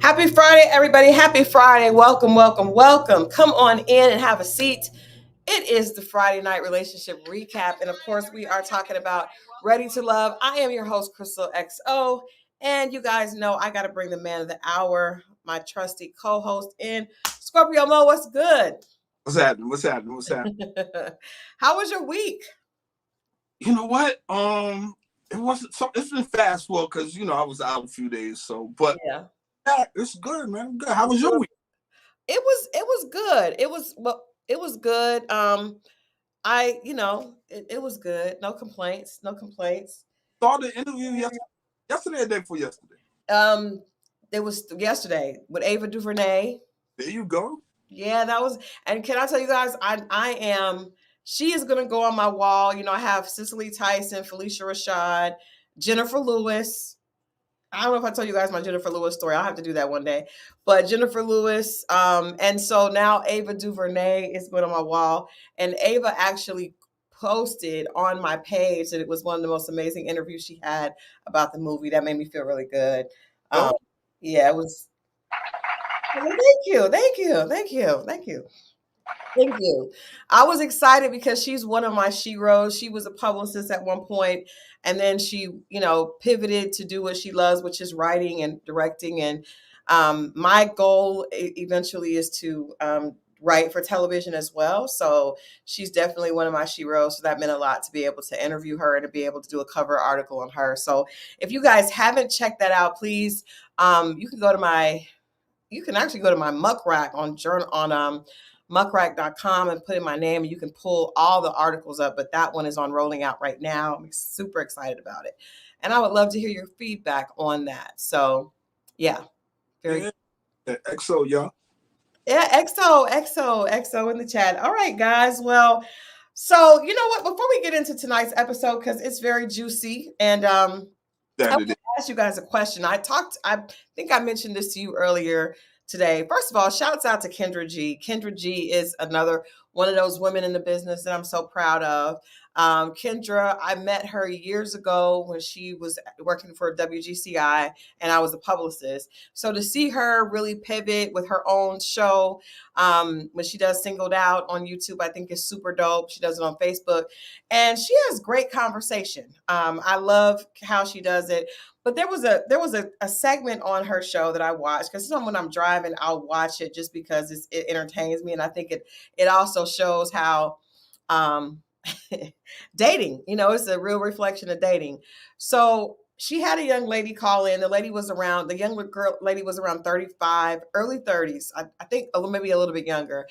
Happy Friday, everybody. Happy Friday. Welcome, welcome, welcome. Come on in and have a seat. It is the Friday night relationship recap. And of course, we are talking about Ready to Love. I am your host, Christal XO. And you guys know I got to bring the man of the hour, my trusty co host in Scorpio Moe. What's good? What's happening? What's happening? What's happening? How was your week? You know what? It wasn't so. It's been fast forward because I was out a few days. So, but Yeah. yeah, it's good, man. Good. How was your week? It was good. It was good. It was good. No complaints. No complaints. Saw the interview yesterday or day before yesterday. Um, it was yesterday with Ava DuVernay. There you go. Yeah, that was. And can I tell you guys, I am. She is gonna go on my wall. You know, I have Cicely Tyson, Felicia Rashad, Jennifer Lewis. I don't know if I told you guys my Jennifer Lewis story. I'll have to do that one day. But Jennifer Lewis, and so now Ava DuVernay is going on my wall, and Ava actually posted on my page that it was one of the most amazing interviews she had about the movie. That made me feel really good. Um, Oh, yeah, it was. Well, thank you. I was excited because she's one of my sheroes. She was a publicist at one point, and then she, pivoted to do what she loves, which is writing and directing. And my goal eventually is to write for television as well. So she's definitely one of my sheroes. So that meant a lot to be able to interview her and to be able to do a cover article on her. So if you guys haven't checked that out, please, you can go to my you can actually go to my muck rack on muckrack.com and put in my name, and you can pull all the articles up. But that one is on rolling out right now. I'm super excited about it. And I would love to hear your feedback on that. So yeah, very yeah. XO, y'all. yeah, XO in the chat. All right, guys. Well, so you know what? Before we get into tonight's episode, because it's very juicy, and I That want it is. to ask you guys a question. I think I mentioned this to you earlier today. First of all, shouts out to Kendra G. Kendra G is another one of those women in the business that I'm so proud of. Kendra, I met her years ago when she was working for WGCI and I was a publicist. So to see her really pivot with her own show, when she does Singled Out on YouTube, I think is super dope. She does it on Facebook and she has great conversation. I love how she does it. But there was a segment on her show that I watched because when I'm driving, I'll watch it just because it entertains me, and I think it also shows how um, dating, it's a real reflection of dating. So she had a young lady call in. The young lady was around 35, early 30s, I think maybe a little bit younger.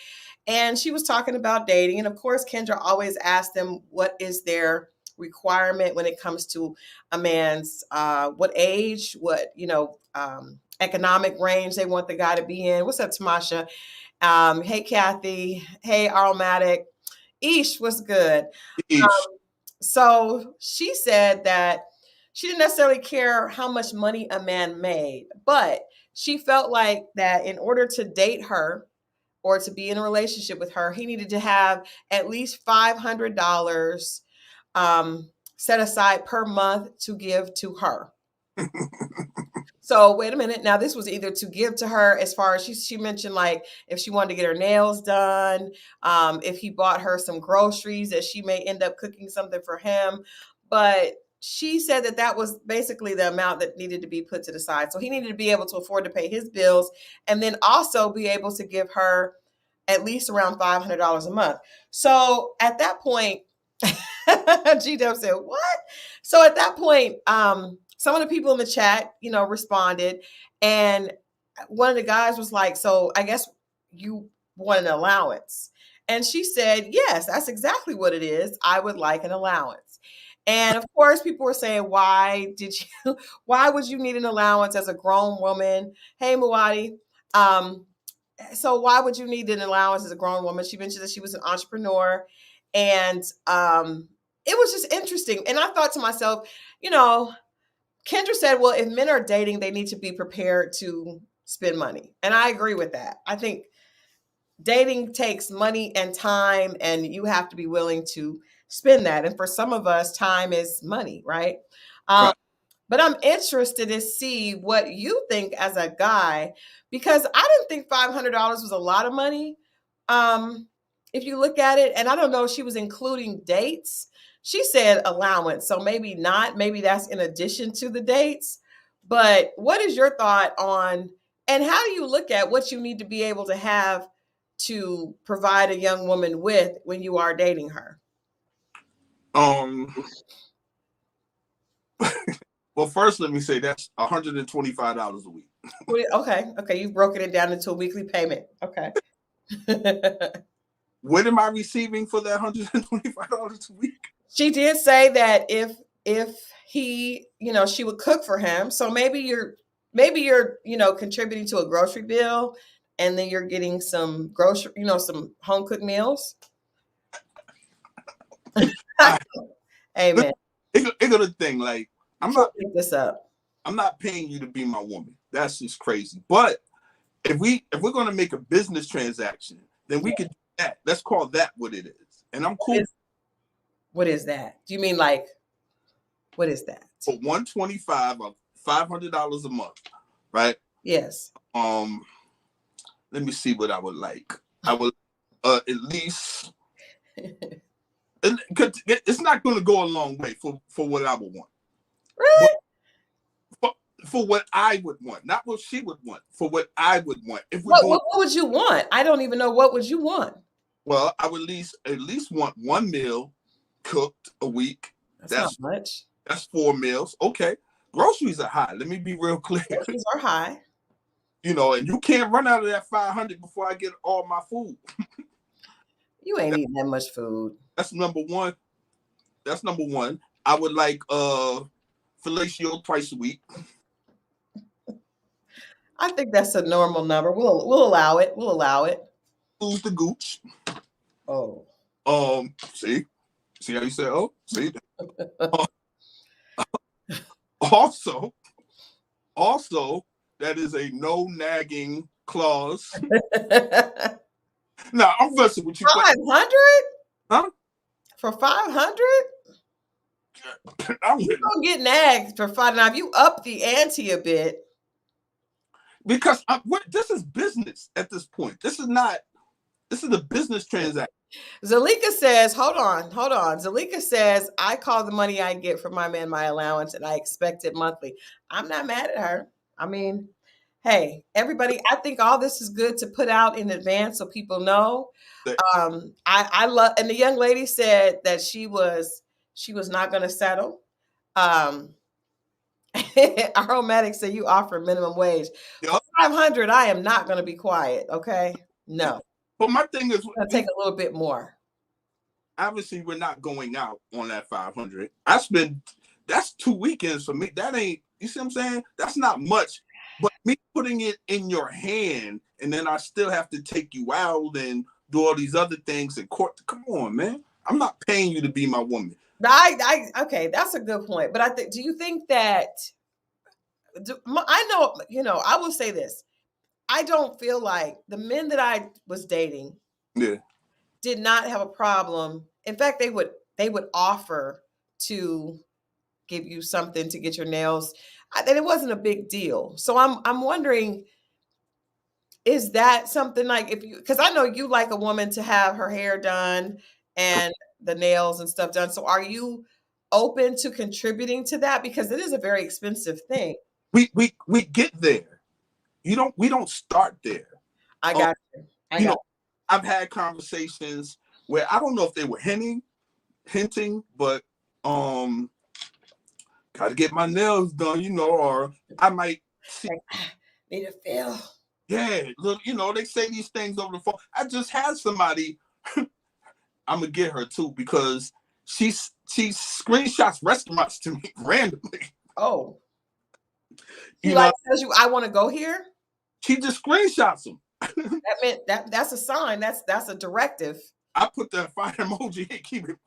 And she was talking about dating. And of course, Kendra always asked them what is their requirement when it comes to a man's what age, what, economic range they want the guy to be in. What's up, Tamasha? Hey, Kathy. Hey, Aromatic. Ish, what's good? Eesh. So she said that she didn't necessarily care how much money a man made, but she felt like that in order to date her or to be in a relationship with her, he needed to have at least $500 set aside per month to give to her. So wait a minute. Now this was either to give to her as far as she mentioned, like if she wanted to get her nails done, if he bought her some groceries that she may end up cooking something for him. But she said that was basically the amount that needed to be put to the side. So he needed to be able to afford to pay his bills and then also be able to give her at least around $500 a month. So at that point, G Dub said, "What?" So at that point, some of the people in the chat, responded, and one of the guys was like, "So I guess you want an allowance?" And she said, "Yes, that's exactly what it is. I would like an allowance." And of course, people were saying, why would you need an allowance as a grown woman? Hey, Muadi. So why would you need an allowance as a grown woman? She mentioned that she was an entrepreneur, and it was just interesting. And I thought to myself, Kendra said, well, if men are dating, they need to be prepared to spend money. And I agree with that. I think dating takes money and time, and you have to be willing to spend that. And for some of us, time is money, right? Um, Right. But I'm interested to see what you think as a guy, because I didn't think $500 was a lot of money. Um, if you look at it, and I don't know if she was including dates. She said allowance, so maybe not. Maybe that's in addition to the dates. But what is your thought on, and how do you look at what you need to be able to have to provide a young woman with when you are dating her? Well, first, let me say that's $125 a week. Okay, you've broken it down into a weekly payment. Okay. What am I receiving for that $125 a week? She did say that if he, she would cook for him. So maybe you're contributing to a grocery bill, and then you're getting some grocery, some home cooked meals. Amen. It's a thing. Like, I'm not pick this up. I'm not paying you to be my woman. That's just crazy. But if we're gonna make a business transaction, then we could do that. Let's call that what it is. And I'm cool. What is that? Do you mean like, what is that? For $125 or $500 a month, right? Yes. Let me see what I would like. I would at least. It's not going to go a long way for what I would want. Really? For what I would want, not what she would want. For what I would want. What would you want? I don't even know. What would you want? Well, I would at least want one meal cooked a week. That's not much. That's 4 meals. Okay. Groceries are high. Let me be real clear. Groceries are high. And you can't run out of that 500 before I get all my food. You ain't eating that much food. That's number one. I would like fellatio twice a week. I think that's a normal number. We'll allow it. Who's the gooch? Oh. See how you say, oh, see. Also, that is a no nagging clause. No, I'm messing with you. 500? Huh? For 500? You don't get nagged for 500. Now, if you up the ante a bit. Because this is business at this point. This is a business transaction. Zalika says, hold on. Zalika says, I call the money I get from my man my allowance, and I expect it monthly. I'm not mad at her. I mean, hey, everybody, I think all this is good to put out in advance so people know. I love, and the young lady said that she was not going to settle. Aromatic said you offer minimum wage. Yep. 500, I am not going to be quiet. Okay. No. But my thing is, going to take a little bit more. Obviously, we're not going out on that 500. That's 2 weekends for me. That ain't, you see what I'm saying? That's not much. But me putting it in your hand, and then I still have to take you out and do all these other things in court. Come on, man. I'm not paying you to be my woman. Okay, that's a good point. But do you think that, I know, I will say this. I don't feel like the men that I was dating did not have a problem. In fact, they would offer to give you something to get your nails. And it wasn't a big deal. So I'm wondering, is that something like, because I know you like a woman to have her hair done and the nails and stuff done. So are you open to contributing to that? Because it is a very expensive thing. We get there. We don't start there. I got you. I've had conversations where I don't know if they were hinting, but gotta get my nails done, or I might see, need a feel. Yeah, look, they say these things over the phone. I just had somebody. I'm gonna get her too because she screenshots restaurants to me randomly. Oh, tells you I want to go here. She just screenshots them. That meant that's a sign. That's a directive. I put the fire emoji and keep it.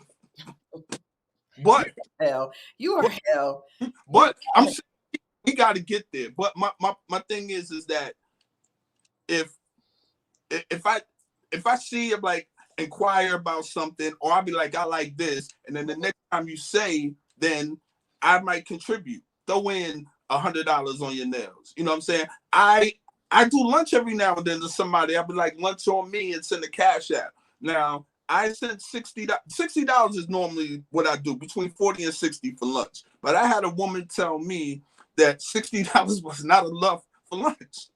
But hell, you are hell. But I'm sure we got to get there. But my thing is that if I see him like inquire about something, or I'll be like, I like this, and then the next time you say, then I might contribute. throw in $100 on your nails. You know what I'm saying? I do lunch every now and then to somebody. I'll be like, lunch on me, and send a cash app. Now, I sent $60 is normally what I do, between 40 and 60 for lunch. But I had a woman tell me that $60 was not enough for lunch.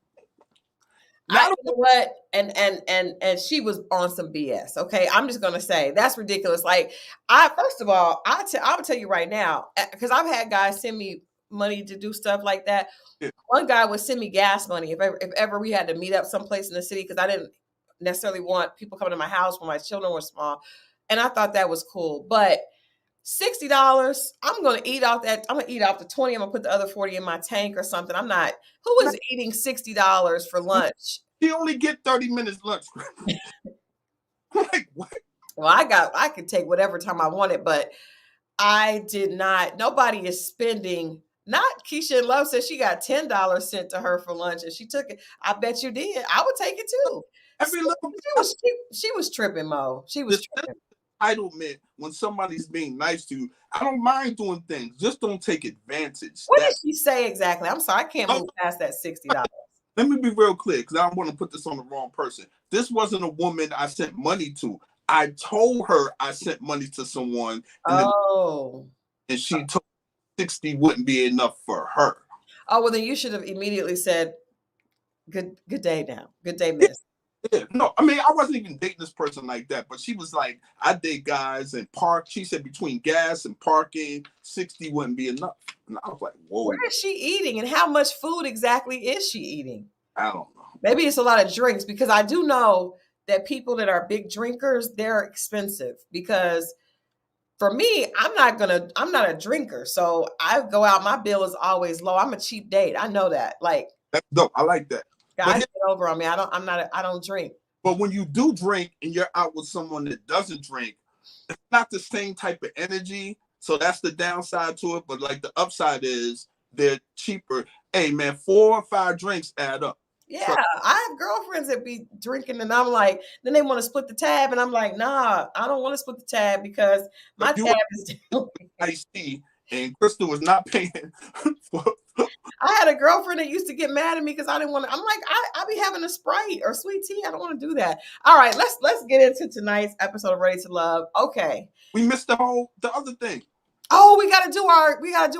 You know what? And she was on some BS. Okay, I'm just gonna say that's ridiculous. Like, first of all, I will tell you right now, because I've had guys send me money to do stuff like that. Yeah. One guy would send me gas money if ever we had to meet up someplace in the city, because I didn't necessarily want people coming to my house when my children were small, and I thought that was cool. But $60, I'm gonna eat off that. I'm gonna eat off the 20. I'm gonna put the other 40 in my tank or something. I'm not. Who is eating $60 for lunch? She only get 30 minutes lunch. Like, what? Well, I could take whatever time I wanted, but I did not. Nobody is spending. Not Keisha in Love says she got $10 sent to her for lunch, and she took it. I bet you did. I would take it too. Every little She was tripping, Mo. She was tripping. Entitlement when somebody's being nice to you. I don't mind doing things. Just don't take advantage. What did she say exactly? I'm sorry, I can't move past that $60. Let me be real clear, because I don't want to put this on the wrong person. This wasn't a woman I sent money to. I told her I sent money to someone, and she told me 60 wouldn't be enough for her. Oh, well, then you should have immediately said, good day now. Good day, miss. Yeah, no, I mean, I wasn't even dating this person like that, but she was like, I date guys and park. She said between gas and parking, 60 wouldn't be enough. And I was like, whoa. Where is she eating, and how much food exactly is she eating? I don't know. Maybe it's a lot of drinks, because I do know that people that are big drinkers, they're expensive. Because for me, I'm not a drinker. So I go out, my bill is always low. I'm a cheap date. I know that. Like, that's dope. I like that. Guys, get over on me. I don't drink. But when you do drink and you're out with someone that doesn't drink, it's not the same type of energy. So that's the downside to it. But like the upside is they're cheaper. Hey man, 4 or 5 drinks add up. Yeah, so, I have girlfriends that be drinking, and I'm like, then they want to split the tab, and I'm like, nah, I don't want to split the tab, because my tab is down. I see, and Christal was not paying for. I had a girlfriend that used to get mad at me because I didn't want to. I'm like, I be having a Sprite or sweet tea. I don't want to do that. All right, let's get into tonight's episode of Ready to Love. Okay, we missed the other thing. Oh, we gotta do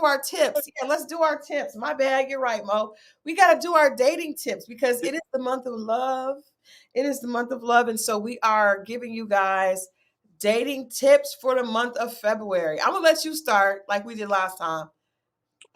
our tips. Yeah, let's do our tips. My bad, you're right, Mo. We gotta do our dating tips, because it is the month of love. It is the month of love, and so we are giving you guys dating tips for the month of February. I'm gonna let you start like we did last time.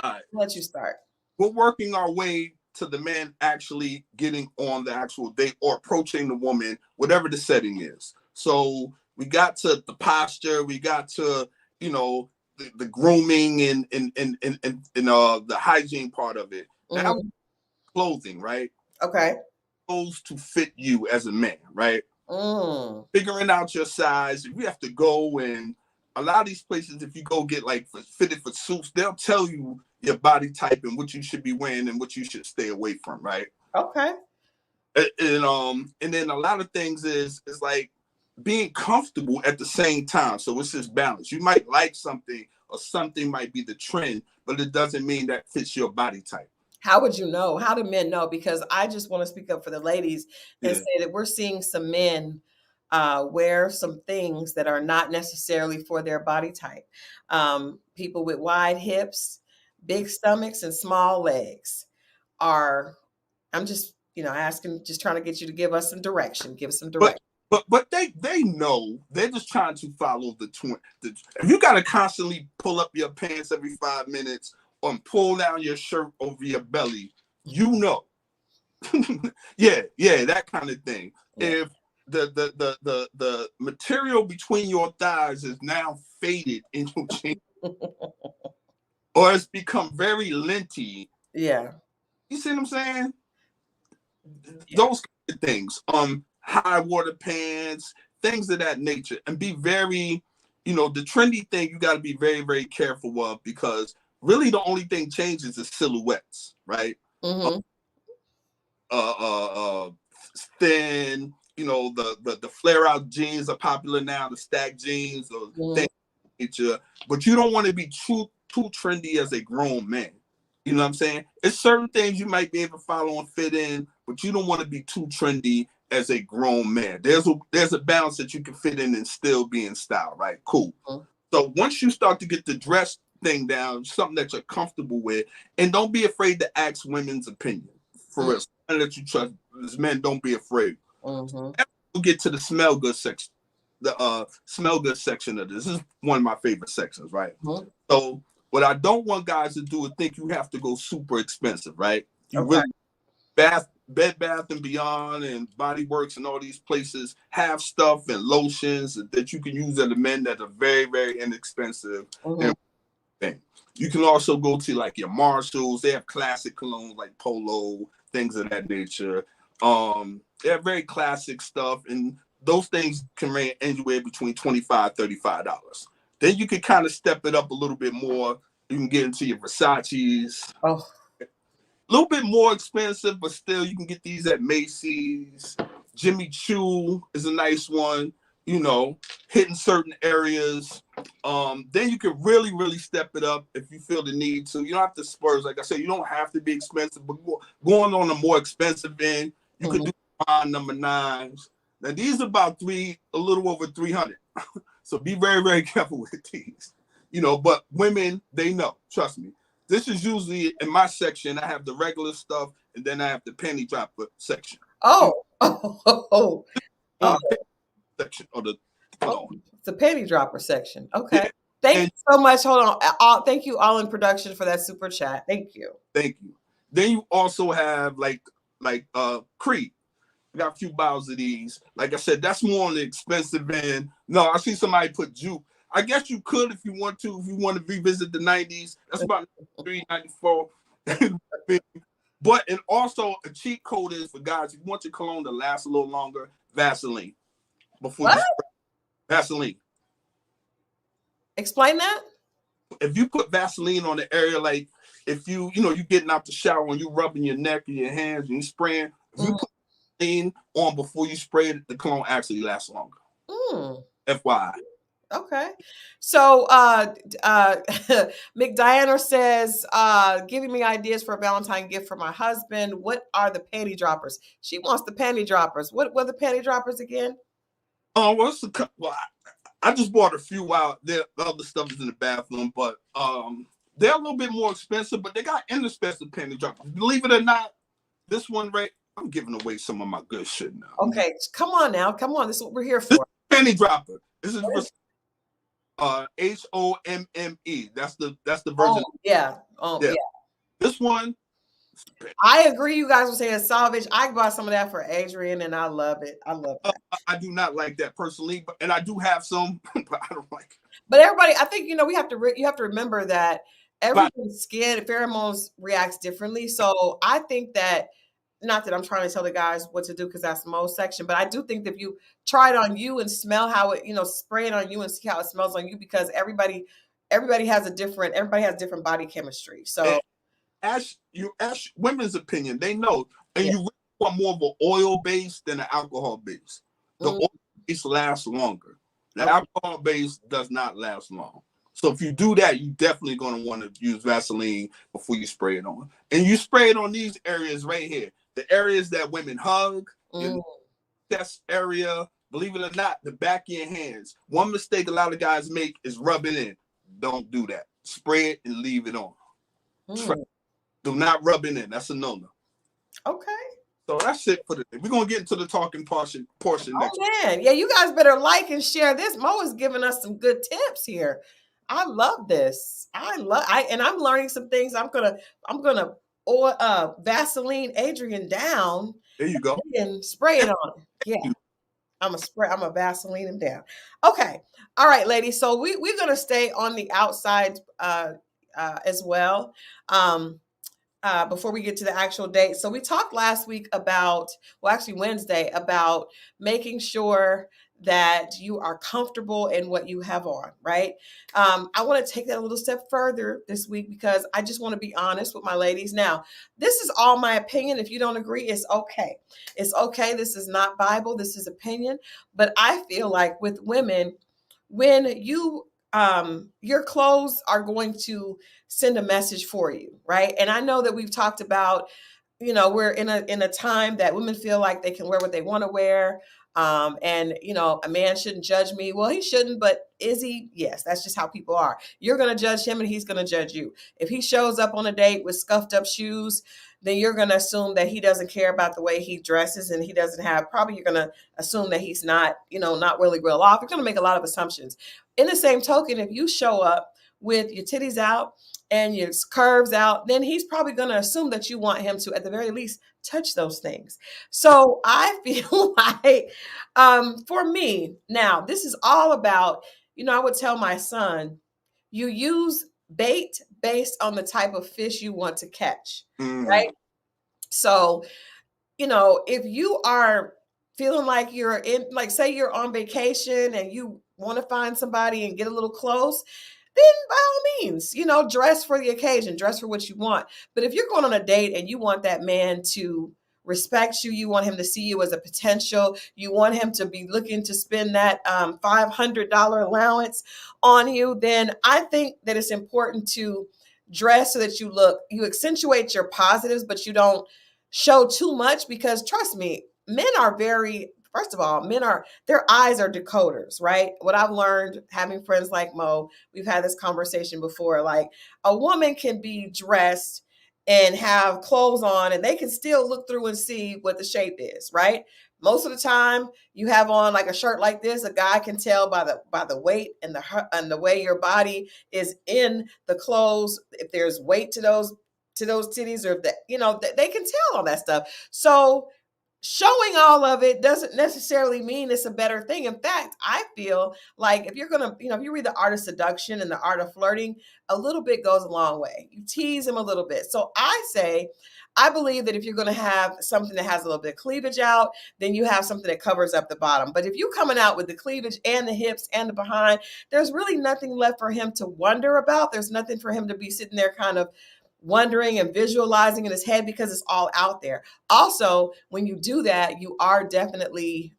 All right, let you start. We're working our way to the man actually getting on the actual date or approaching the woman, whatever the setting is. So we got to the posture, we got to, you know, the grooming and the hygiene part of it. Now, clothing, right? Okay. Clothes to fit you as a man, right? Figuring out your size. We have to go, and a lot of these places, if you go get like fitted for suits, they'll tell you your body type and what you should be wearing and what you should stay away from, right? Okay. And then a lot of things is like being comfortable at the same time. So it's this balance. You might like something, or something might be the trend, but it doesn't mean that fits your body type. How would you know? How do men know? Because I just want to speak up for the ladies and say that we're seeing some men wear some things that are not necessarily for their body type. People with wide hips, big stomachs, and small legs are, I'm just, asking, just trying to get you to give us some direction. Give us some direction. But they know, they're just trying to follow the trend. If you got to constantly pull up your pants every 5 minutes or pull down your shirt over your belly, yeah, that kind of thing. Yeah. If the material between your thighs is now faded in your jeans, or it's become very linty. Yeah. You see what I'm saying? Yeah. Those kind of things. High water pants, things of that nature, and be very, the trendy thing you got to be very, very careful of, because really the only thing changes is silhouettes, right? Mm-hmm. Thin, the flare out jeans are popular now, the stack jeans or things of nature, but you don't want to be too trendy as a grown man. You know what I'm saying? It's certain things you might be able to follow and fit in, but you don't want to be too trendy as a grown man. There's a balance that you can fit in and still be in style, right? Cool. Mhm. So once you start to get the dress thing down, something that you're comfortable with, and don't be afraid to ask women's opinion. For real, something that you trust. As men, don't be afraid. Mhm. We'll get to the smell good section. The smell good section of this. This is one of my favorite sections, right? Mhm. So what I don't want guys to do is think you have to go super expensive, right? You Okay. really Bed Bath and Beyond and Body Works and all these places have stuff and lotions that you can use as a men that are very, very inexpensive. Mhm. And thing. You can also go to like your Marshalls. They have classic colognes like Polo, things of that nature. They have very classic stuff, and those things can range anywhere between $25 to $35. Then you can kind of step it up a little bit more. You can get into your Versace's. Oh. A little bit more expensive, but still you can get these at Macy's. Jimmy Choo is a nice one, you know, hitting certain areas. Then you can really, really step it up if you feel the need to. You don't have to splurge. Like I said, you don't have to be expensive, but going on a more expensive end, you could do fine number nines. Now these are about a little over 300. So be very, very careful with these. You know, but women, they know. Trust me. This is usually in my section. I have the regular stuff, and then I have the penny dropper section. Oh. Oh. On Oh. the section or the Oh. It's a panty dropper section. Okay. yeah. Thank And you so much. Hold on. Thank you all in production for that super chat. Thank you. thank you. Then you also have like Creed. I got a few bottles of these. Like I said, that's more on the expensive end. No, I see somebody put Juke. I guess you could if you want to, if you want to revisit the 90s. That's about 394. But and also a cheat code is for guys, if you want your cologne to last a little longer, Vaseline. Before What? you spray Vaseline. Explain that. If you put Vaseline on the area, like if you getting out the shower and you rubbing your neck and your hands and you spraying, if you put Vaseline on before you spray it, the cologne actually lasts longer. FYI. Okay. So McDiana says, giving me ideas for a Valentine gift for my husband. What are the panty droppers? She wants the panty droppers. What were the panty droppers again? I just bought a few out. The other stuff is in the bathroom, but they're a little bit more expensive, but they got inexpensive panty droppers. Believe it or not, this one right, I'm giving away some of my good shit now. Okay, come on now. Come on. This is what we're here for. Penny dropper. This is HOMME. That's the version. Oh, yeah. Yeah. This one. I agree. You guys were saying salvage. I bought some of that for Adrian, and I love it. I love that. I do not like that personally, and I do have some, but I don't like it. But everybody, I think you have to remember that everyone's skin pheromones reacts differently. So I think that, not that I'm trying to tell the guys what to do because that's Moe's section, but I do think that if you try it on you and smell how it, spray it on you and see how it smells on you, because everybody has different body chemistry. So ask women's opinion. They know, and you really want more of an oil base than an alcohol base. The oil base lasts longer. The alcohol base does not last long. So if you do that, you're definitely going to want to use Vaseline before you spray it on. And you spray it on these areas right here. The areas that women hug, your chest area, believe it or not, the back of your hands. One mistake a lot of guys make is rub it in. Don't do that. Spray it and leave it on. Do not rub it in. That's a no-no. Okay. So that's it for today. We're going to get into the talking portion next. Man. Yeah, you guys better like and share this. Mo is giving us some good tips here. I love this. And I'm learning some things. I'm gonna Vaseline Adrian down. There you go. And spray it on. Yeah. I'm a Vaseline him down. Okay. All right, ladies. So we're gonna stay on the outside as well. Before we get to the actual date. So we talked last week Wednesday, about making sure that you are comfortable in what you have on, right? I want to take that a little step further this week because I just want to be honest with my ladies. Now, this is all my opinion. If you don't agree, it's okay. It's okay. This is not Bible. This is opinion. But I feel like with women, when you your clothes are going to send a message for you, right? And I know that we've talked about, we're in a time that women feel like they can wear what they want to wear. And a man shouldn't judge me. Well, he shouldn't, but is he? Yes, that's just how people are. You're going to judge him and he's going to judge you. If he shows up on a date with scuffed up shoes, then you're going to assume that he doesn't care about the way he dresses, and he doesn't have, probably you're going to assume that he's not, not really real off. You're going to make a lot of assumptions. In the same token, if you show up with your titties out and your curves out, then he's probably going to assume that you want him to, at the very least, touch those things. So I feel like, for me, now this is all about, I would tell my son, you use bait based on the type of fish you want to catch, right? So, if you are feeling like you're in, like, say you're on vacation and you want to find somebody and get a little close, then by all means, dress for the occasion, dress for what you want. But if you're going on a date and you want that man to respect you, you want him to see you as a potential, you want him to be looking to spend that $500 allowance on you, then I think that it's important to dress so that you accentuate your positives, but you don't show too much, because trust me, men are very, first of all, their eyes are decoders, right? What I've learned having friends like Mo, we've had this conversation before, like, a woman can be dressed and have clothes on and they can still look through and see what the shape is, right? Most of the time you have on like a shirt like this, a guy can tell by the weight and the way your body is in the clothes, if there's weight to those titties, or if they can tell all that stuff. So showing all of it doesn't necessarily mean it's a better thing. In fact, I feel like if you're going to, if you read The Art of Seduction and The Art of Flirting, a little bit goes a long way. You tease them a little bit. So I believe that if you're going to have something that has a little bit of cleavage out, then you have something that covers up the bottom. But if you're coming out with the cleavage and the hips and the behind, there's really nothing left for him to wonder about. There's nothing for him to be sitting there kind of wondering and visualizing in his head, because it's all out there. Also, when you do that, you are definitely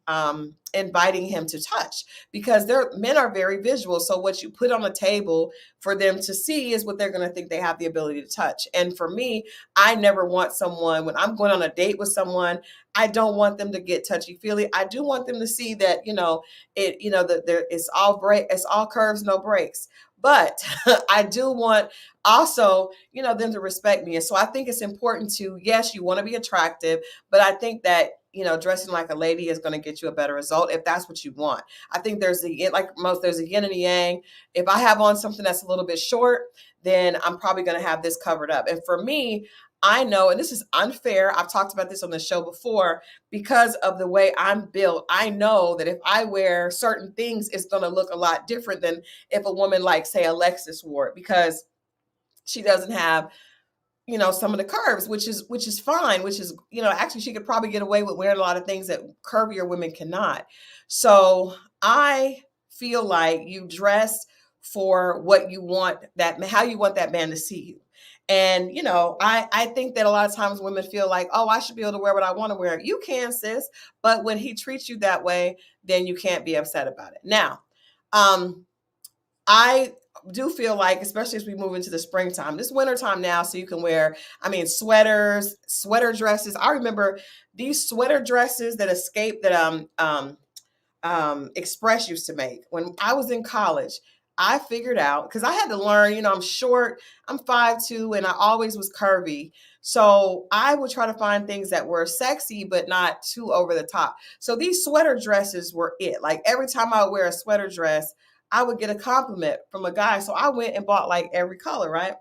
inviting him to touch, because men are very visual. So what you put on the table for them to see is what they're going to think they have the ability to touch. And for me, I never want someone, when I'm going on a date with someone, I don't want them to get touchy feely. I do want them to see that, that it's all curves, no breaks. But I do want also, them to respect me. And so I think it's important to, yes, you want to be attractive, but I think that, dressing like a lady is going to get you a better result if that's what you want. I think there's a yin and a yang. If I have on something that's a little bit short, then I'm probably going to have this covered up. And for me, I know, and this is unfair, I've talked about this on the show before, because of the way I'm built, I know that if I wear certain things, it's going to look a lot different than if a woman like, say, Alexis wore it, because she doesn't have, some of the curves, which is fine, which is, actually she could probably get away with wearing a lot of things that curvier women cannot. So I feel like you dress for what you want, how you want that man to see you. And, I think that a lot of times women feel like, oh, I should be able to wear what I want to wear. You can, sis, but when he treats you that way, then you can't be upset about it. Now, I do feel like, especially as we move into the springtime, this wintertime now, so you can wear, sweaters, sweater dresses. I remember these sweater dresses that Express used to make when I was in college. I figured out, because I had to learn, I'm short, I'm 5'2", and I always was curvy. So I would try to find things that were sexy, but not too over the top. So these sweater dresses were it. Like every time I would wear a sweater dress, I would get a compliment from a guy. So I went and bought like every color, right?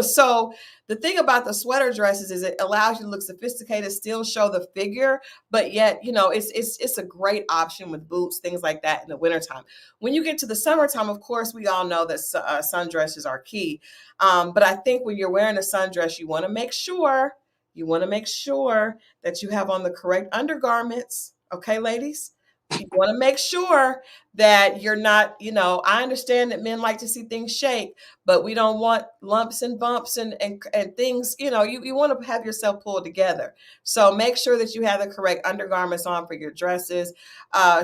So the thing about the sweater dresses is it allows you to look sophisticated, still show the figure, but yet, it's a great option with boots, things like that in the wintertime. When you get to the summertime, of course, we all know that sundresses are key. But I think when you're wearing a sundress, you want to make sure that you have on the correct undergarments. Okay, ladies? You want to make sure that you're not, I understand that men like to see things shake, but we don't want lumps and bumps and things, you want to have yourself pulled together. So make sure that you have the correct undergarments on for your dresses.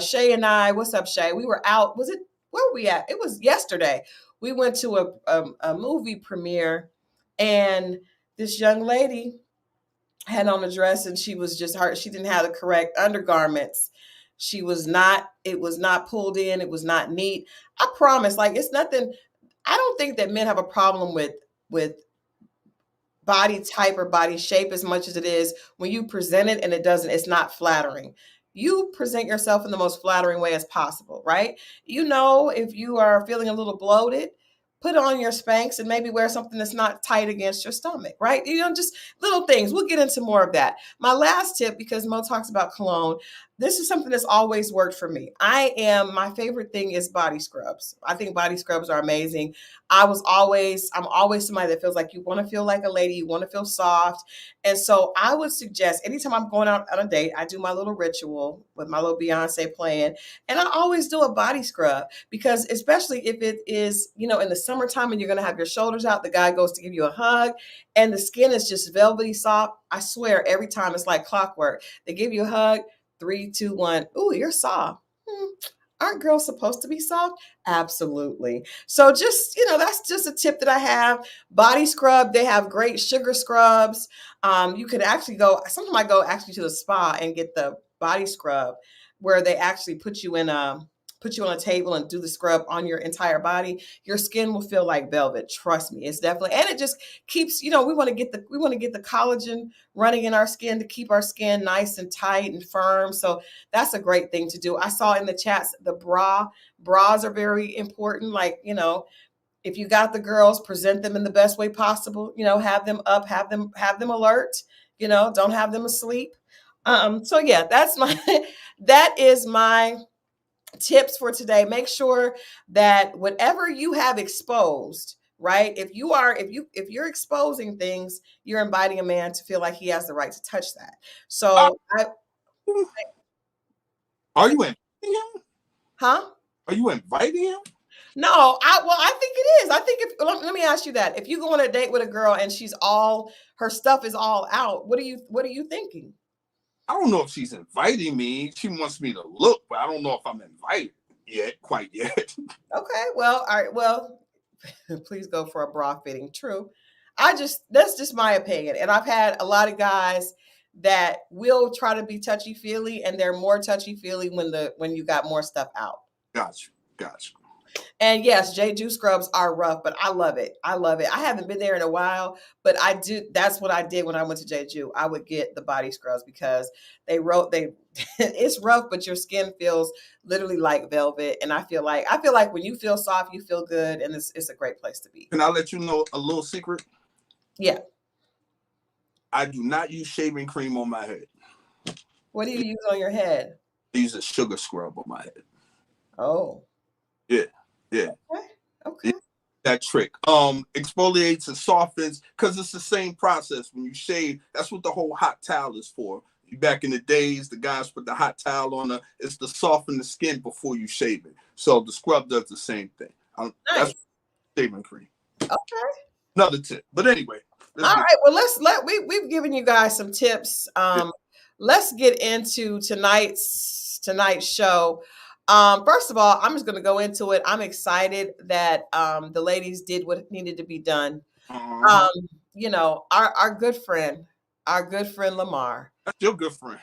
Shay and I, what's up, Shay? We were out, was it where were we at? It was yesterday. We went to a movie premiere, and this young lady had on a dress, and she was just hard. She didn't have the correct undergarments. She was not, it was not pulled in, it was not neat. I promise, like it's nothing. I don't think that men have a problem with body type or body shape as much as it is when you present it and it's not flattering. You present yourself in the most flattering way as possible, right? You know, if you are feeling a little bloated, put on your Spanx and maybe wear something that's not tight against your stomach, right? You know, just little things. We'll get into more of that. My last tip, because Mo talks about cologne, this is something that's always worked for me. My favorite thing is body scrubs. I think body scrubs are amazing. I'm always somebody that feels like you want to feel like a lady, you want to feel soft. And so I would suggest anytime I'm going out on a date, I do my little ritual with my little Beyonce playing. And I always do a body scrub because, especially if it is, you know, in the summertime and you're going to have your shoulders out, the guy goes to give you a hug and the skin is just velvety soft. I swear every time it's like clockwork. They give you a hug, 3, 2, 1. Ooh, you're soft. Aren't girls supposed to be soft? Absolutely. So just, you know, that's just a tip that I have. Body scrub, they have great sugar scrubs. You could actually go, sometimes I go actually to the spa and get the body scrub where they actually put you on a table and do the scrub on your entire body. Your skin will feel like velvet. Trust me. It's definitely, and it just keeps, you know, we want to get the collagen running in our skin to keep our skin nice and tight and firm. So that's a great thing to do. I saw in the chats bras are very important. Like, you know, if you got the girls, present them in the best way possible. You know, have them up, have them alert. You know, don't have them asleep. So yeah, that's my that is my tips for today. Make sure that whatever you have exposed, right? If you're exposing things, you're inviting a man to feel like he has the right to touch that. Uh, So I are you inviting him? huh? Are you inviting him? No, I think it is. I think if let me ask you that. If you go on a date with a girl and her stuff is all out, what are you thinking? I don't know if she's inviting me. She wants me to look, but I don't know if I'm invited yet, quite yet. Okay, well, all right, well, please go for a bra fitting. True. That's just my opinion. And I've had a lot of guys that will try to be touchy feely, and they're more touchy feely when you got more stuff out. Got you. Got you. And yes, J Juice scrubs are rough, but I love it. I love it. I haven't been there in a while, but I do. That's what I did when I went to J Juice. I would get the body scrubs because they it's rough, but your skin feels literally like velvet. And I feel like when you feel soft, you feel good, and it's a great place to be. Can I let you know a little secret? Yeah. I do not use shaving cream on my head. What do you use on your head? I use a sugar scrub on my head. Oh. Yeah. Yeah. Okay. Okay. That trick. Exfoliates and softens because it's the same process when you shave. That's what the whole hot towel is for. Back in the days, the guys put the hot towel on it's to soften the skin before you shave it. So the scrub does the same thing. Nice. That's shaving cream. Okay. Another tip. But anyway. All right. Well, we've given you guys some tips. Yeah. Let's get into tonight's show. First of all, I'm just going to go into it. I'm excited that the ladies did what needed to be done. You know, our good friend Lamar. That's your good friend.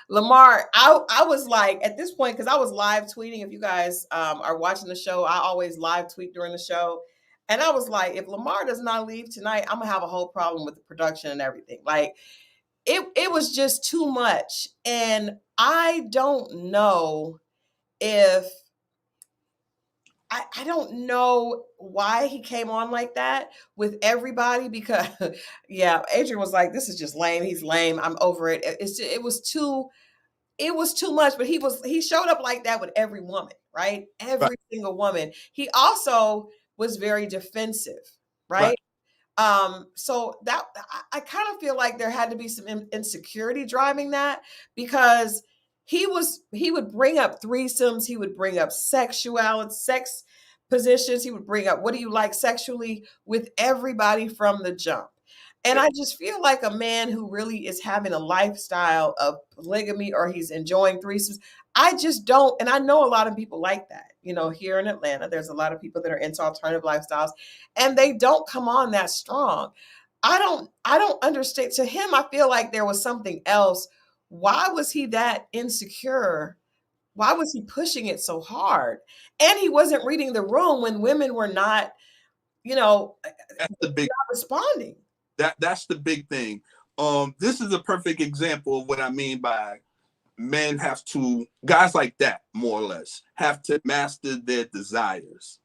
Lamar, I was like at this point because I was live tweeting. If you guys are watching the show, I always live tweet during the show. And I was like, if Lamar does not leave tonight, I'm gonna have a whole problem with the production and everything. Like it was just too much. And I don't know if I don't know why he came on like that with everybody because yeah, Adrian was like, this is just lame. He's lame. I'm over it. It was too much, but he showed up like that with every woman, right? Every single woman. He also was very defensive, right? So that I kind of feel like there had to be some insecurity driving that because he would bring up threesomes, he would bring up sexuality, sex positions, he would bring up what do you like sexually with everybody from the jump. And I just feel like a man who really is having a lifestyle of polygamy or he's enjoying threesomes, I just don't. And I know a lot of people like that. You know, here in Atlanta, there's a lot of people that are into alternative lifestyles and they don't come on that strong. I don't understand. To him, I feel like there was something else. Why was he that insecure? Why was he pushing it so hard? And he wasn't reading the room when women were not, you know, That's the big not responding. that's the big thing. This is a perfect example of what I mean by men have to, guys like that, more or less, have to master their desires.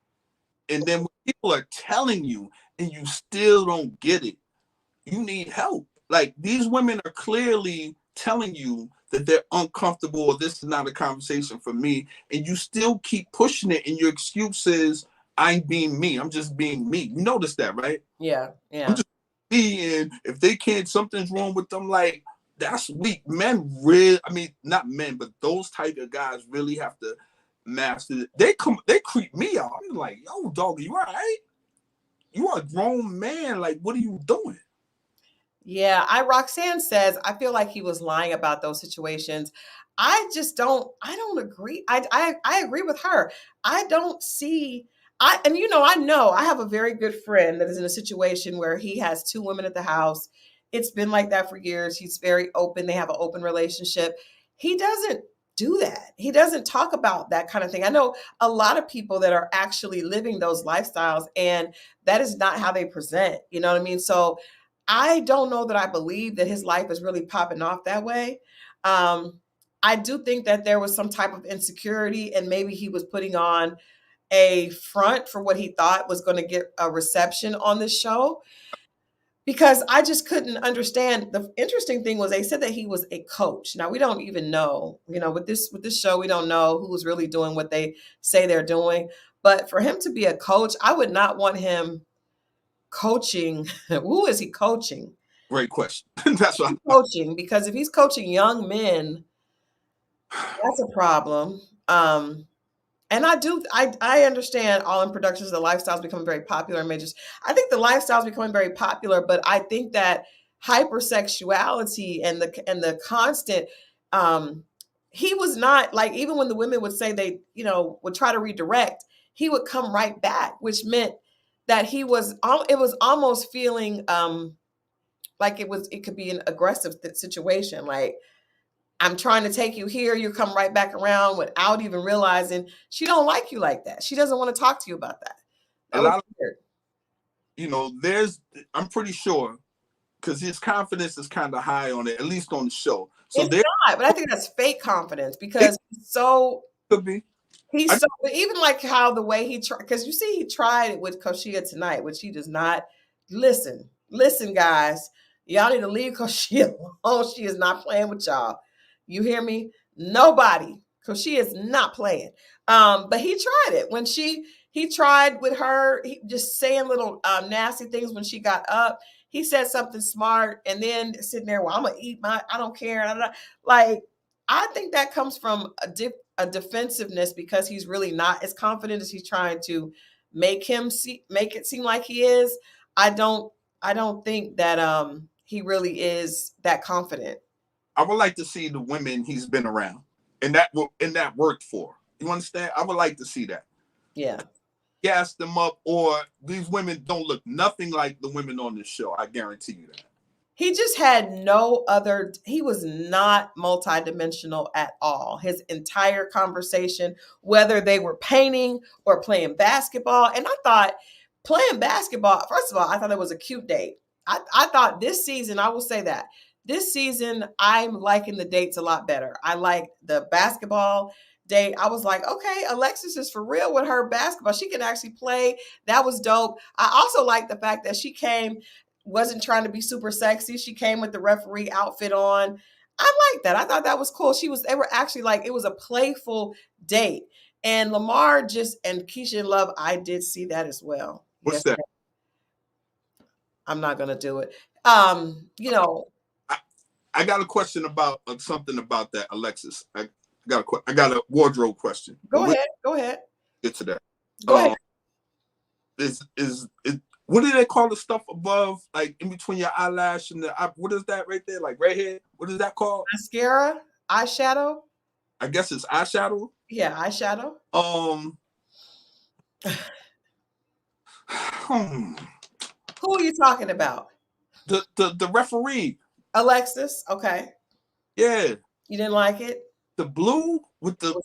And then when people are telling you and you still don't get it, you need help. Like these women are clearly telling you that they're uncomfortable or this is not a conversation for me, and you still keep pushing it, and your excuse is, I'm being me. I'm just being me. You notice that, right? Yeah, I'm yeah. just me, and if they can't, something's wrong with them. Like that's weak. Men really, I mean, not men, but those type of guys really have to master it. They creep me out. I'm like, yo, dog, you all right? You are a grown man. Like, what are you doing? Yeah, Roxanne says, I feel like he was lying about those situations. I don't agree. I agree with her. I don't see and I know I have a very good friend that is in a situation where he has two women at the house. It's been like that for years. He's very open. They have an open relationship. He doesn't do that. He doesn't talk about that kind of thing. I know a lot of people that are actually living those lifestyles and that is not how they present. You know what I mean? So I don't know that I believe that his life is really popping off that way. Um, I do think that there was some type of insecurity, and maybe he was putting on a front for what he thought was going to get a reception on this show. Because I just couldn't understand. The interesting thing was they said that he was a coach. Now we don't even know, with this show, we don't know who's really doing what they say they're doing. But for him to be a coach, I would not want him coaching. Who is he coaching? Great question. That's what Coaching, because if he's coaching young men, that's a problem. And I understand all in productions, the lifestyles becoming very popular and majors. I think the lifestyles becoming very popular, but I think that hypersexuality and the constant, he was not like, even when the women would say they, would try to redirect, he would come right back, which meant that it was almost feeling like it could be an aggressive situation. Like, I'm trying to take you here, you come right back around without even realizing she don't like you like that. She doesn't want to talk to you about that. a That was lot of weird. I'm pretty sure because his confidence is kind of high on it, at least on the show. So It's there not, but I think that's fake confidence it because could be. he's I, so, even like how the way he tried, because you see, he tried it with Koshia tonight, which he does not listen, guys. Y'all need to leave Koshia alone. She is not playing with y'all. You hear me? Nobody, because she is not playing. But he tried it when he tried with her, just saying little nasty things when she got up. He said something smart, and then sitting there, well, I'm gonna eat I don't care. Like, I think that comes from a defensiveness because he's really not as confident as he's trying to make it seem like he is. I don't I don't think that he really is that confident. I would like to see the women he's been around, and that worked for. You understand? I would like to see that. Yeah. Gas them up, or these women don't look nothing like the women on this show. I guarantee you that. He just had no other, he was not multidimensional at all. His entire conversation, whether they were painting or playing basketball. And I thought playing basketball, first of all, I thought it was a cute date. I thought this season, I will say that this season, I'm liking the dates a lot better. I like the basketball date. I was like, okay, Alexis is for real with her basketball. She can actually play. That was dope. I also like the fact that she wasn't trying to be super sexy. She came with the referee outfit on. I like that. I thought that was cool. They were actually like, it was a playful date. And Lamar and Keisha in Love, I did see that as well. What's Yes, that? I'm not going to do it. I got a question about something about that, Alexis. I got a wardrobe question. Go ahead. Get to that. Go ahead. Is What do they call the stuff above, like in between your eyelash and the what is that right there? Like redhead? What is that called? Mascara, eyeshadow. I guess it's eyeshadow. Yeah, eyeshadow. Hmm. Who are you talking about? The referee. Alexis. Okay. Yeah. You didn't like it? The blue with the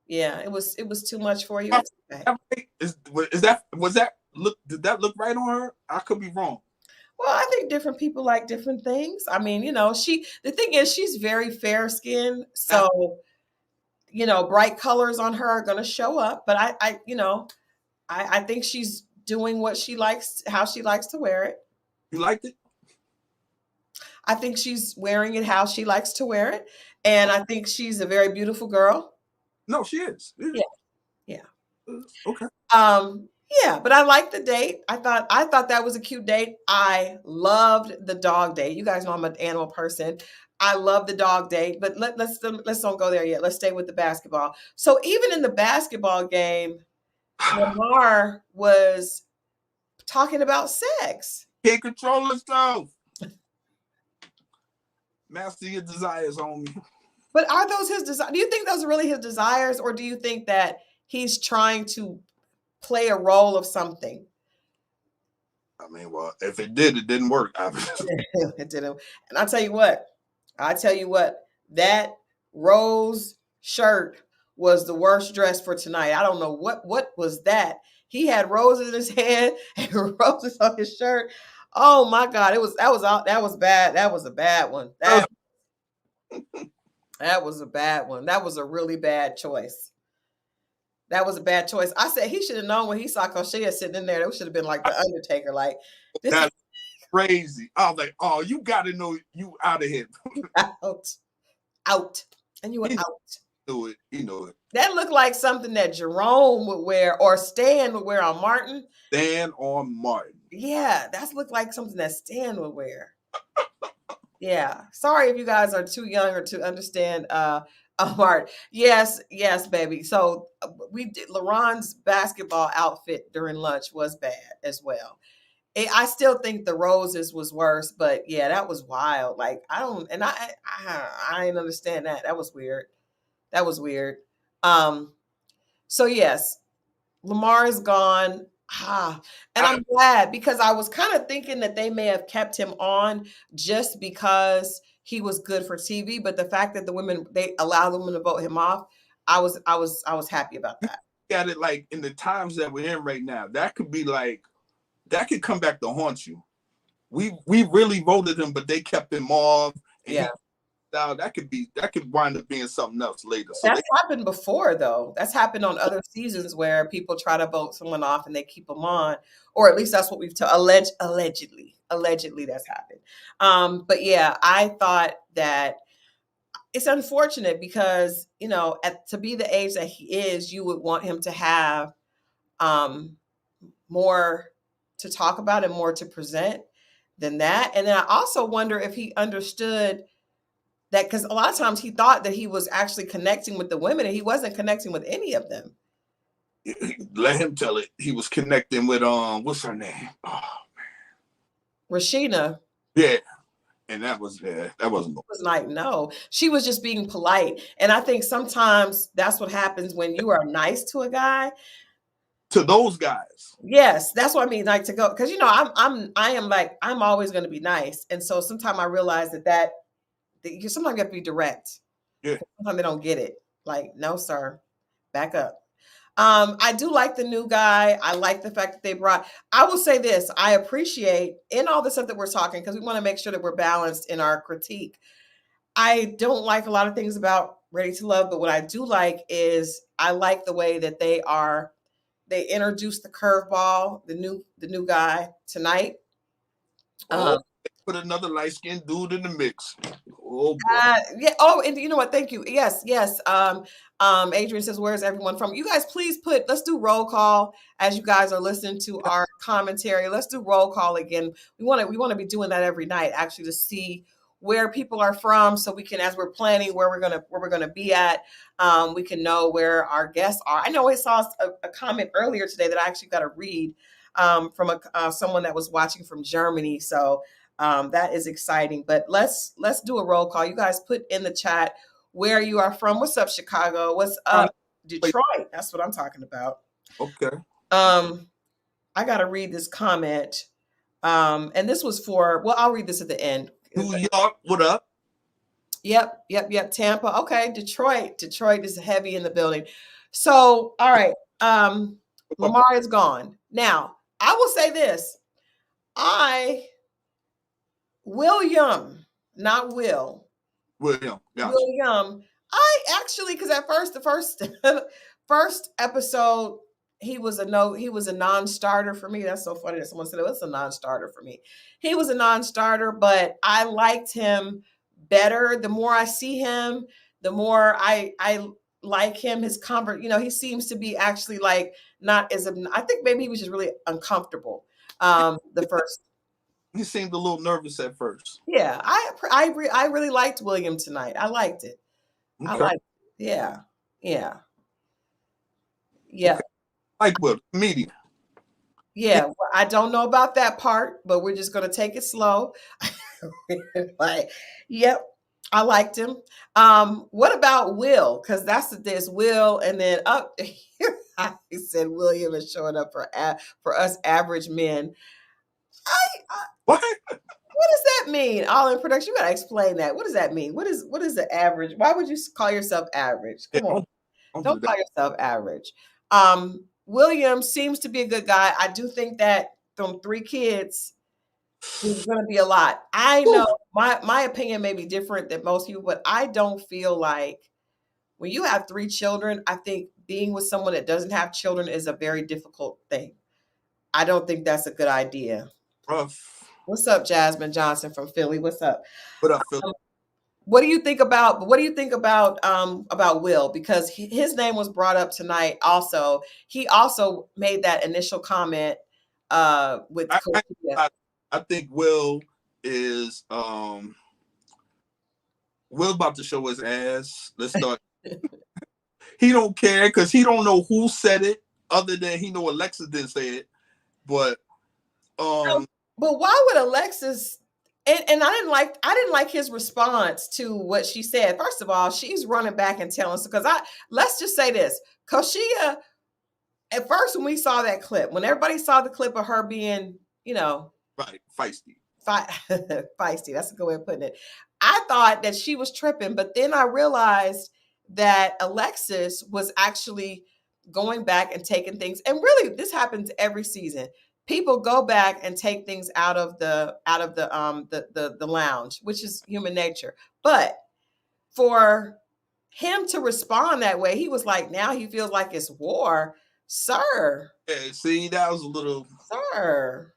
Yeah, it was too much for you. It's okay. is that was that look did that look right on her? I could be wrong. Well, I think different people like different things. I mean, you know, the thing is she's very fair skinned, so you know, bright colors on her are gonna show up. But I think she's doing what she likes, how she likes to wear it. You liked it? I think she's wearing it how she likes to wear it. And I think she's a very beautiful girl. No, she is. Yeah. Yeah. Okay. Yeah, but I like the date. I thought that was a cute date. I loved the dog date. You guys know I'm an animal person. I love the dog date, but let's don't go there yet. Let's stay with the basketball. So even in the basketball game, Lamar was talking about sex. Can't control herself. Master your desires, homie. But are those his desires? Do you think those are really his desires, or do you think that he's trying to play a role of something? I mean, well, if it did, it didn't work. It didn't. And I tell you what, that rose shirt was the worst dress for tonight. I don't know what was that. He had roses in his hand and roses on his shirt. Oh my God, that was bad. That was a bad one. That was a bad one. That was a really bad choice. That was a bad choice. I said he should have known when he saw Koshia sitting in there. That should have been like the Undertaker. Like this That's crazy. I was like, oh, you got to know you out of here. out, and you were out. Knew it. You know it. That looked like something that Jerome would wear or Stan would wear on Martin. Stan on Martin. Yeah, that looked like something that Stan would wear. Yeah. Sorry if you guys are too young or to understand Martin. Yes, baby. So we did LaRon's basketball outfit during lunch was bad as well. I still think the roses was worse, but yeah, that was wild. Like I didn't understand that. That was weird. That was weird. So yes, Lamar is gone. And I'm glad because I was kind of thinking that they may have kept him on just because he was good for TV. But the fact that they allowed the women to vote him off, I was happy about that. Got it like in the times that we're in right now, that could be like that could come back to haunt you. We really voted him, but they kept him off. Yeah. Now that could wind up being something else later. So that's happened before, though. That's happened on other seasons where people try to vote someone off and they keep them on, or at least that's what we've allegedly that's happened. But yeah, I thought that it's unfortunate because to be the age that he is, you would want him to have more to talk about and more to present than that. And then I also wonder if he understood that, because a lot of times he thought that he was actually connecting with the women and he wasn't connecting with any of them. Let him tell it. He was connecting with what's her name? Oh man, Rashina. Yeah, and that wasn't. It was like, no, she was just being polite. And I think sometimes that's what happens when you are nice to a guy. To those guys. Yes, that's what I mean. Like to go, because I'm always going to be nice, and so sometimes I realize that sometimes you have to be direct. Yeah. Sometimes they don't get it. Like, no, sir, back up. I do like the new guy. I like the fact that they brought. I will say this: I appreciate in all the stuff that we're talking because we want to make sure that we're balanced in our critique. I don't like a lot of things about Ready to Love, but what I do like is I like the way that they introduced the curveball, the new guy tonight. Put another light-skinned dude in the mix. Oh, yeah. Oh, and you know what? Thank you. Yes. Adrian says, "Where's everyone from?" You guys, please let's do roll call as you guys are listening to our commentary. Let's do roll call again. We want to be doing that every night, actually, to see where people are from, so we can, as we're planning where we're gonna be at, we can know where our guests are. I know I saw a comment earlier today that I actually got to read. from someone that was watching from Germany. So that is exciting. But let's do a roll call. You guys put in the chat where you are from. What's up, Chicago? What's up, Detroit? That's what I'm talking about. Okay. I got to read this comment. And this was for, well, I'll read this at the end. New York, what up? Yep. Tampa. Okay. Detroit is heavy in the building. So, all right. Lamar is gone. Now, I will say this. William, not Will. William. Gotcha. William. I actually, because at first, the first episode, he was a non-starter for me. That's so funny that someone said it was a non-starter for me. He was a non-starter, but I liked him better. The more I see him, the more I like him. His comfort, he seems to be actually like not as I think maybe he was just really uncomfortable. The first. He seemed a little nervous at first. Yeah, I really liked William tonight. I liked it. Okay. I liked it. Yeah. Okay. Like Will, medium. Yeah, well, I don't know about that part, but we're just going to take it slow. Yep, I liked him. What about Will? Because there's Will, and then up. He said William is showing up for us average men. What? What does that mean? All in production. You gotta explain that. What does that mean? What is the average? Why would you call yourself average? Come on. Don't call yourself average. William seems to be a good guy. I do think that from 3 kids, it's gonna be a lot. I know my opinion may be different than most people, but I don't feel like when you have 3 children, I think being with someone that doesn't have children is a very difficult thing. I don't think that's a good idea. Rough. What's up, Jasmine Johnson from Philly? What's up? What up, Philly? What do you think about Will? Because his name was brought up tonight. Also, he also made that initial comment with. I think Will is Will about to show his ass. Let's start. He don't care because he don't know who said it, other than he know Alexis didn't say it, but. But why would Alexis? And I didn't like his response to what she said. First of all, she's running back and telling us because let's just say this. Koshia, at first when we saw that clip, when everybody saw the clip of her being, right, feisty. Feisty, that's a good way of putting it. I thought that she was tripping, but then I realized that Alexis was actually going back and taking things. And really, this happens every season. People go back and take things out of the lounge, which is human nature. But for him to respond that way, he was like, now he feels like it's war, sir. Yeah, see, that was a little, sir.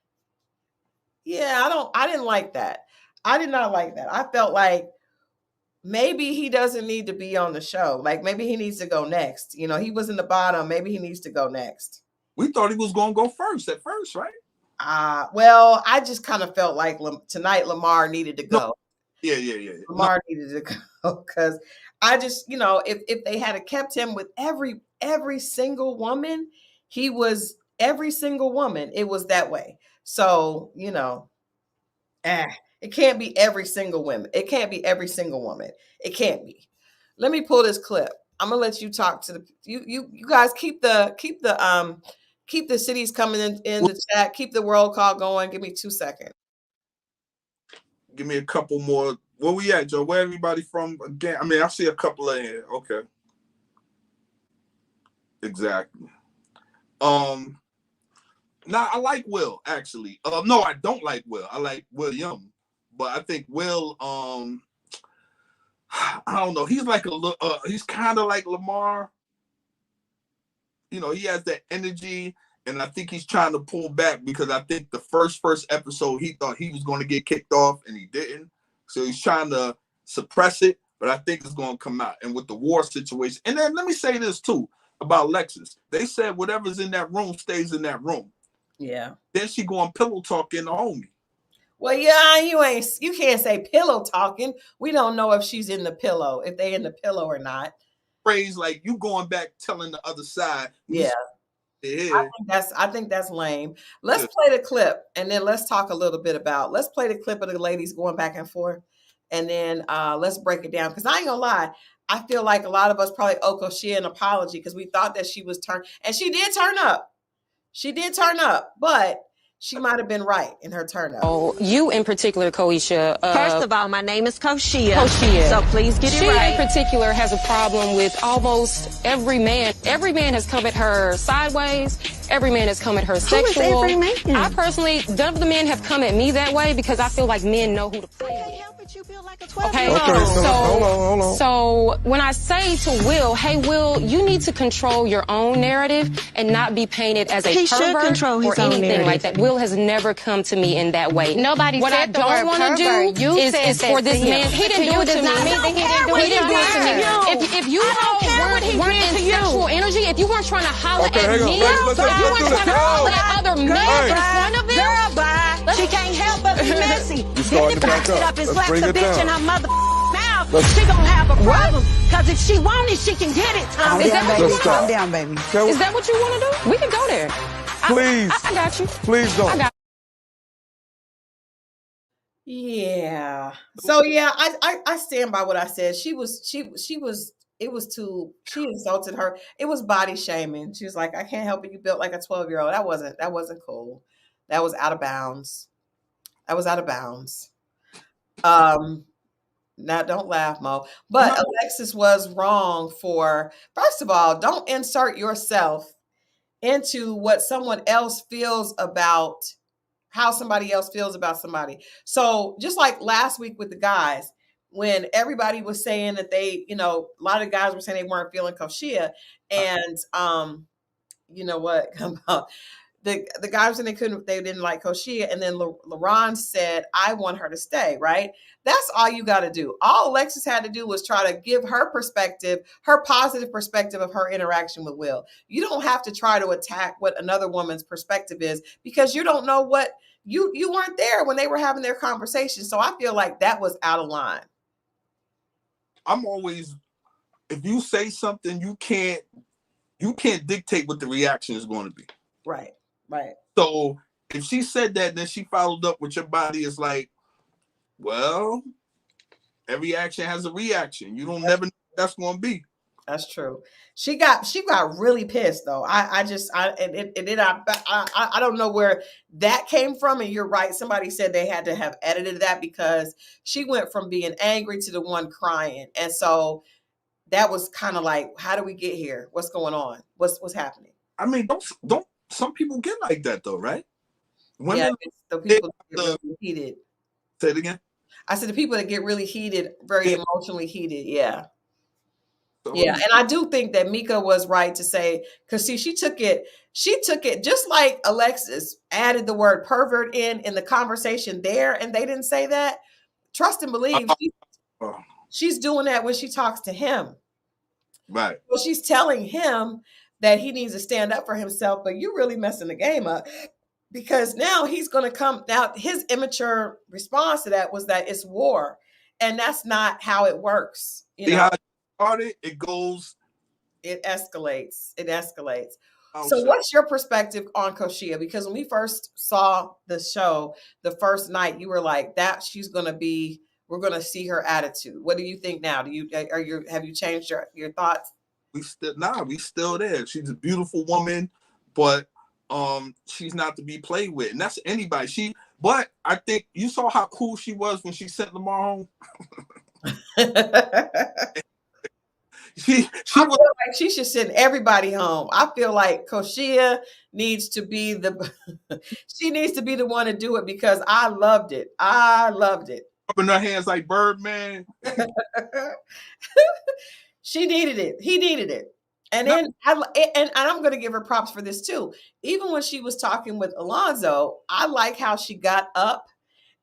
Yeah, I didn't like that. I did not like that. I felt like maybe he doesn't need to be on the show. Like maybe he needs to go next. He was in the bottom. Maybe he needs to go next. We thought he was going to go first at first, right? Well, I just kind of felt like tonight Lamar needed to go. No. Yeah. Lamar needed to go because I just, if they had kept him with every single woman, he was every single woman. It was that way. So, it can't be every single woman. It can't be every single woman. It can't be. Let me pull this clip. I'm gonna let you talk to you guys. Keep the cities coming in the chat. Keep the world call going. Give me 2 seconds. Give me a couple more. Where we at, Joe? Where everybody from again? I mean, I see a couple of here. Okay. Exactly. Now I like Will actually. No, I don't like Will. I like William, but I think Will. I don't know. He's like he's kind of like Lamar. He has that energy, and I think he's trying to pull back because I think the first episode he thought he was going to get kicked off, and he didn't. So he's trying to suppress it, but I think it's going to come out. And with the war situation, and then let me say this too about Lexus. They said whatever's in that room stays in that room. Yeah. Then she going pillow talking to homie. Well, yeah, you can't say pillow talking. We don't know if she's in the pillow, if they in the pillow or not. Phrase like you going back telling the other side. Yeah. Yeah. I think that's lame. Let's play the clip and then let's talk a little bit about. Let's play the clip of the ladies going back and forth, and then let's break it down. Because I ain't gonna lie, I feel like a lot of us probably owe Koshia an apology because we thought that she was turned, and she did turn up. She did turn up, but she might have been right in her turn up. Oh, you in particular, Koisha. First of all, my name is Koshia. Koshia. So please get it right. She in particular has a problem with almost every man. Every man has come at her sideways. Every man has come at her sexual. Who is every man? I personally, none of the men have come at me that way because I feel like men know who to play I with. can't help it, you feel like a Okay, 12-year-old. Okay, so so, hold on. So when I say to Will, hey, Will, you need to control your own narrative and not be painted as a He should pervert control his or own anything narrative. like that. Will has never come to me in that way. Nobody what said I the word don't want to pervert. do You is said for that this to him. man. He didn't do it to does me. not mean that he didn't do He it didn't do it to me. you. If you I don't care what he weren't did in to you. sexual energy, if you weren't trying to holler Okay, at hang on. me, Let's if you do weren't this. trying to holler at other men in Hey. front of them, Girl, bye. She can't help but be messy. You starting to back Sit up. up and Let's slap bring the it bitch down. in her mother mouth. Let's- She gonna have a problem. Because if she want it, she can get it. Calm Is down, that what baby. you Let's stop. Calm down, baby. is that what you want to do? We can go there. Please. I got you. Please don't. I got Yeah. So yeah, I stand by what I said. She was it was too, she insulted her. It was body shaming. She was like, I can't help it, you built like a 12-year-old. That wasn't cool. That was out of bounds. That was out of bounds. Um Now don't laugh, Mo. But No. Alexis was wrong for, first of all, don't insert yourself into what someone else feels about, how somebody else feels about somebody. So just like last week with the guys, when everybody was saying that they, a lot of the guys were saying they weren't feeling Koshia, and you know what? The guys and they didn't like Koshia, and then LaRon said, I want her to stay, right? That's all you got to do. All Alexis had to do was try to give her perspective, her positive perspective of her interaction with Will. You don't have to try to attack what another woman's perspective is, because you don't know what, you weren't there when they were having their conversation. So I feel like that was out of line. I'm always, if you say something, you can't dictate what the reaction is going to be. Right. So if she said that, then she followed up with your body is like, well, every action has a reaction. You don't never know what that's going to be. That's true. She got really pissed though. I don't know where that came from. And you're right. Somebody said they had to have edited that because she went from being angry to the one crying. And so that was kind of like, how do we get here? What's going on? What's happening? I mean, don't some people get like that though, right? Women, it's the people that get really heated. Say it again. I said the people that get really heated, very emotionally heated. Yeah. So, Yeah, and I do think that Mika was right to say, because see, she took it just like Alexis added the word pervert in the conversation there, and they didn't say that. Trust and believe, she's doing that when she talks to him. Right. Well, she's telling him that he needs to stand up for himself, but you're really messing the game up, because now he's going to come. Now, his immature response to that was that it's war, and that's not how it works. See how it started? It goes. It escalates. Oh, So shit. what's your perspective on Koshia? Because when we first saw the show, the first night, you were like, that we're going to see her attitude. What do you think now? Have you changed your thoughts? We still there. She's a beautiful woman, but she's not to be played with. And that's anybody. But I think you saw how cool she was when she sent Lamar home. She feel like she should send everybody home. I feel like Koshia needs to be she needs to be the one to do it, because I loved it. Rubbing her hands like Birdman. She needed it. He needed it. And then I'm going to give her props for this too. Even when she was talking with Alonzo, I like how she got up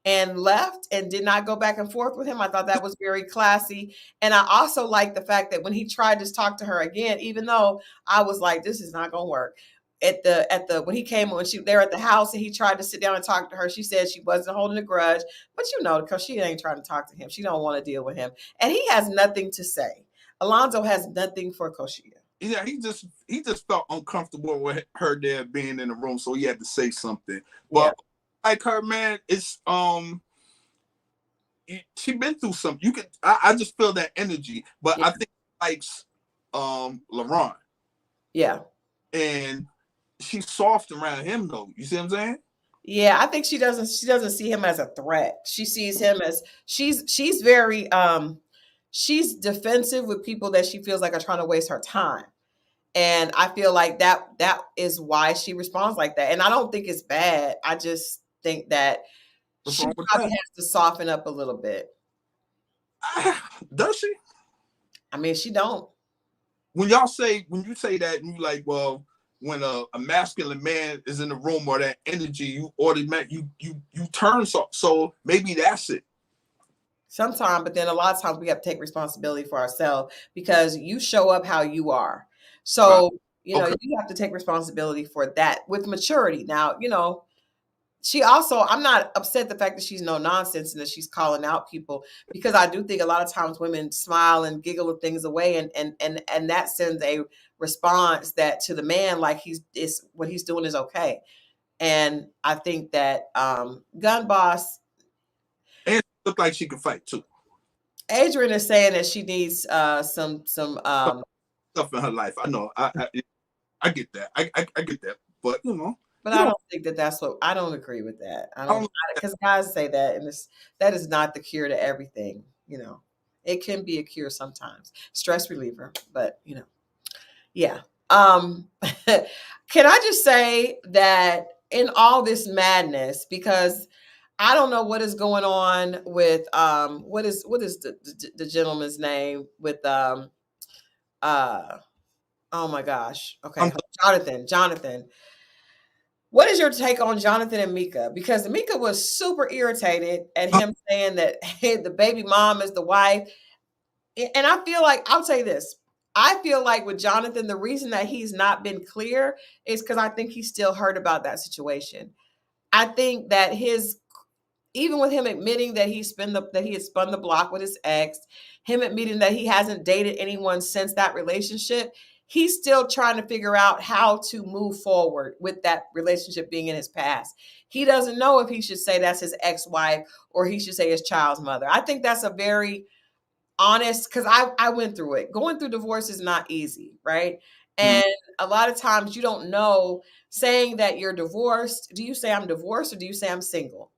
and left and did not go back and forth with him. I thought that was very classy. And I also like the fact that when he tried to talk to her again, even though I was like, this is not going to work. When he came, they're at the house and he tried to sit down and talk to her, she said she wasn't holding a grudge, but because she ain't trying to talk to him. She don't want to deal with him. And he has nothing to say. Alonzo has nothing for Koshia. Yeah, he just felt uncomfortable with her there being in the room, so he had to say something. Yeah. But like her, man, it's she been through something. You could I just feel that energy, but Yeah. I think she likes LeBron, Yeah. and she's soft around him though. You see what I'm saying? Yeah, I think she doesn't see him as a threat. She sees him as she's very she's defensive with people that she feels like are trying to waste her time. And I feel like that is why she responds like that. And I don't think it's bad. I just think that What's she wrong with probably that? has to soften up a little bit. Does she? I mean, she don't. When you say that, and you like, well, when a masculine man is in the room or that energy, you automatically you turn so maybe that's it. Sometimes, but then a lot of times we have to take responsibility for ourselves because you show up how you are. Right. So, Okay. you have to take responsibility for that with maturity. Now, she also, I'm not upset the fact that she's no nonsense and that she's calling out people, because I do think a lot of times women smile and giggle with things away, and that sends a response that to the man, like what he's doing is okay. And I think that Gun Boss And look like she can fight too. Adrian is saying that she needs some Stuff in her life. I know. I get that. I get that. But but you I don't. don't think I don't agree with that. I I don't, don't because guys say that, and that is not the cure to everything. It can be a cure sometimes, stress reliever, but yeah. Can I just say that in all this madness, because I don't know what is going on with what is the gentleman's name with oh my gosh, okay, I'm Jonathan. What is your take on Jonathan and Mika? Because Mika was super irritated at him saying that, hey, the baby mom is the wife. And I feel like, I'll say this. I feel like with Jonathan, the reason that he's not been clear is because I think he's still hurt about that situation. I think that even with him admitting that that he had spun the block with his ex, him admitting that he hasn't dated anyone since that relationship, he's still trying to figure out how to move forward with that relationship being in his past. He doesn't know if he should say that's his ex-wife or he should say his child's mother. I think that's a very honest, because I went through it. Going through divorce is not easy, right? Mhm. And a lot of times you don't know, saying that you're divorced. Do you say I'm divorced or do you say I'm single?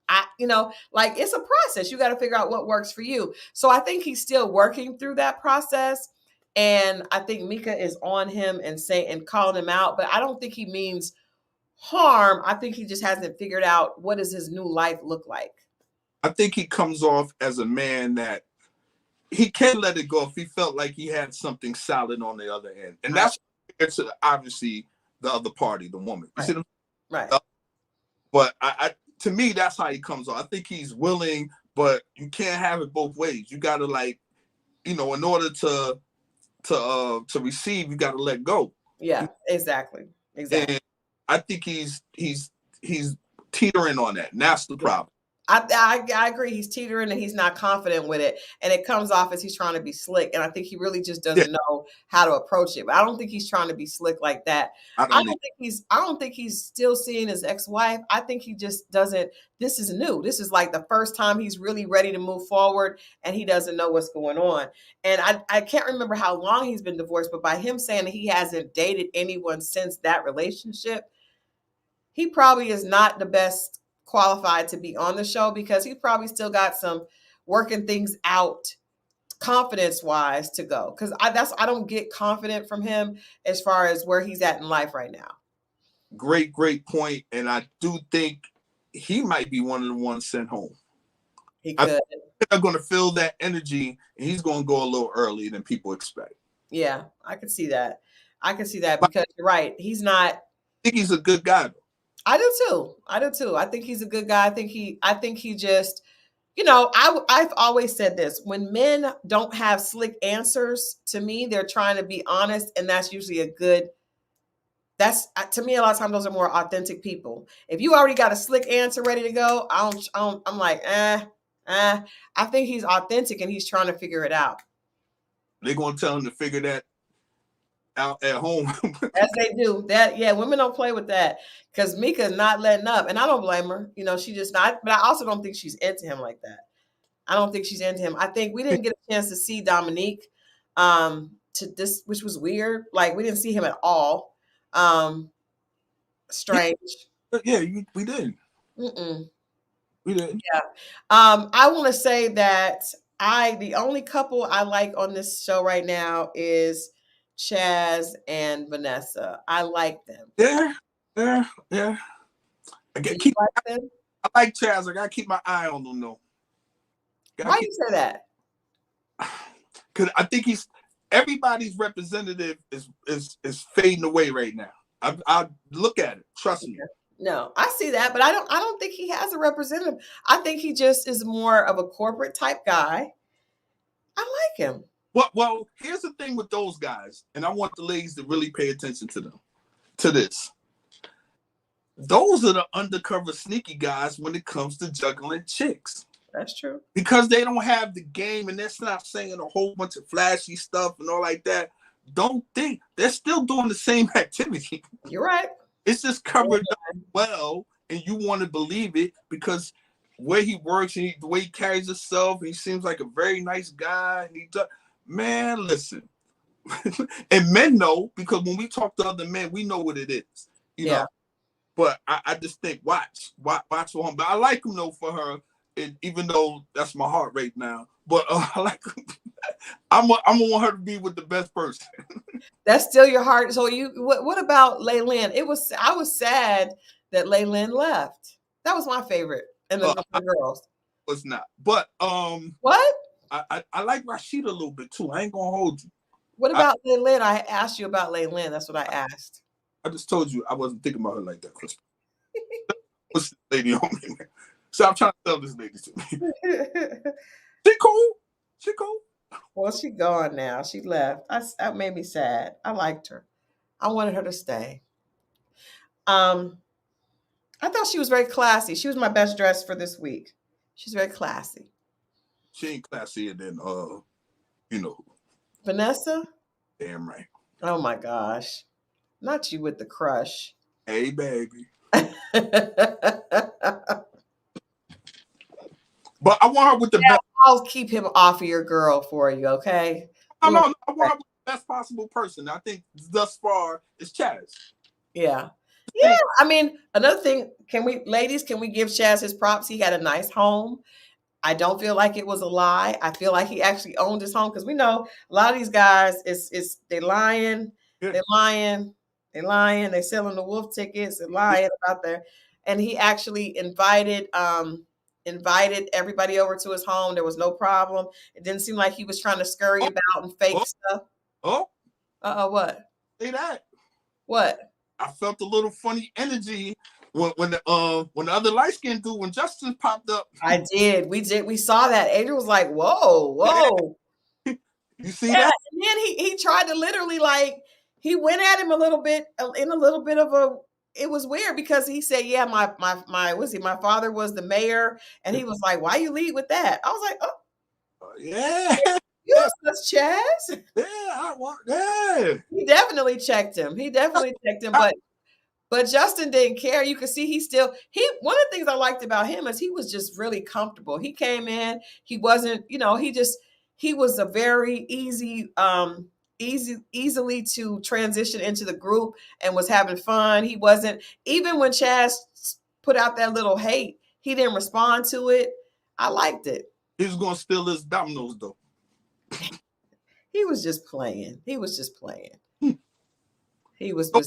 Like, it's a process. You got to figure out what works for you. So I think he's still working through that process. And I think Mika is on him and calling him out, but I don't think he means harm. I think he just hasn't figured out what does his new life look like. I think he comes off as a man that he can let it go if he felt like he had something solid on the other end, and that's obviously the other party, the woman. You see what I'm Right. But I to me, that's how he comes on. I think he's willing, but you can't have it both ways. You got to, in order to receive, you got to let go. Yeah, exactly. And I think he's teetering on that, and that's the problem. I agree. He's teetering and he's not confident with it. And it comes off as he's trying to be slick. And I think he really just doesn't know how to approach it. But I don't think he's trying to be slick like that. I don't think he's still seeing his ex-wife. I think he just doesn't. This is new. This is like the first time he's really ready to move forward, and he doesn't know what's going on. And I can't remember how long he's been divorced, but by him saying that he hasn't dated anyone since that relationship, he probably is not the best qualified to be on the show, because he probably still got some working things out confidence wise to go. Because I don't get confident from him as far as where he's at in life right now. Great point. And I do think he might be one of the ones sent home. He could. They're going to feel that energy, and he's going to go a little earlier than people expect. Yeah, I could see that. Because you're right. He's not. I think he's a good guy, though. I do too. I think he's a good guy. I think he just, I've always said this: when men don't have slick answers, to me, they're trying to be honest, and that's usually that's, to me, a lot of times those are more authentic people. If you already got a slick answer ready to go, I'm like, I think he's authentic and he's trying to figure it out. They're going to tell him to figure that out at home. As they do. That, yeah, women don't play with that because Mika is not letting up, and I don't blame her. You know, she just not. But I also don't think she's into him like that. I don't think she's into him. I think we didn't get a chance to see Dominique, to this, which was weird. Like we didn't see him at all. Strange. Yeah, we did. Mm-mm. We did. Yeah. I want to say that the only couple I like on this show right now is Chaz and Vanessa. I like them. Yeah. Do you like them? I like Chaz. I gotta keep my eye on them though. Why do you say that? Because I think everybody's representative is fading away right now. I look at it. Trust me. No, I see that, but I don't think he has a representative. I think he just is more of a corporate type guy. I like him. Well, here's the thing with those guys, and I want the ladies to really pay attention to this. Those are the undercover sneaky guys when it comes to juggling chicks. That's true. Because they don't have the game, and they're not saying a whole bunch of flashy stuff and all like that. Don't think they're still doing the same activity. You're right. It's just covered up well, and you want to believe it because where he works and the way he carries himself, he seems like a very nice guy. And man, listen, and men know because when we talk to other men, we know what it is, you know. But I just think watch for him. But I like him though for her, and even though that's my heart right now. But I like him. I'm gonna want her to be with the best person. That's still your heart. So what about Laylin? I was sad that Laylin left. That was my favorite, and the girls was not. But what? I like Rashida a little bit too. I ain't gonna hold you. What about Laylin? I asked you about Laylin. That's what I asked. I just told you I wasn't thinking about her like that, Chris. What's this lady on me? So I'm trying to tell this lady to me. She cool. Well, she gone now. She left. That made me sad. I liked her. I wanted her to stay. I thought she was very classy. She was my best dressed for this week. She's very classy. She ain't classier than Vanessa? Damn right. Oh my gosh. Not you with the crush. Hey baby. But I want her with the best. I'll keep him off of your girl for you, okay? I want her with the best possible person. I think thus far it's Chaz. Yeah. I mean, another thing, can we give Chaz his props? He had a nice home. I don't feel like it was a lie. I feel like he actually owned his home because we know a lot of these guys they lying, they're lying, they're selling the wolf tickets and lying about their, and he actually invited everybody over to his home. There was no problem. It didn't seem like he was trying to scurry about and fake stuff. What? Say that. What? I felt a little funny energy when the other light skinned dude, when Justin popped up. I did. We saw that. Adrian was like, whoa. You see that? And then he tried to literally he went at him a little bit in a little bit of a. It was weird because he said, "Yeah, my father was the mayor," and he was like, "Why you lead with that?" I was like, "Oh, yeah, you was Chaz." Yeah, He definitely checked him. But Justin didn't care. You could see one of the things I liked about him is he was just really comfortable. He came in, he wasn't, he was a very easily to transition into the group and was having fun. He wasn't, even when Chaz put out that little hate, he didn't respond to it. I liked it. He was going to steal his dominoes though. He was just playing. He was just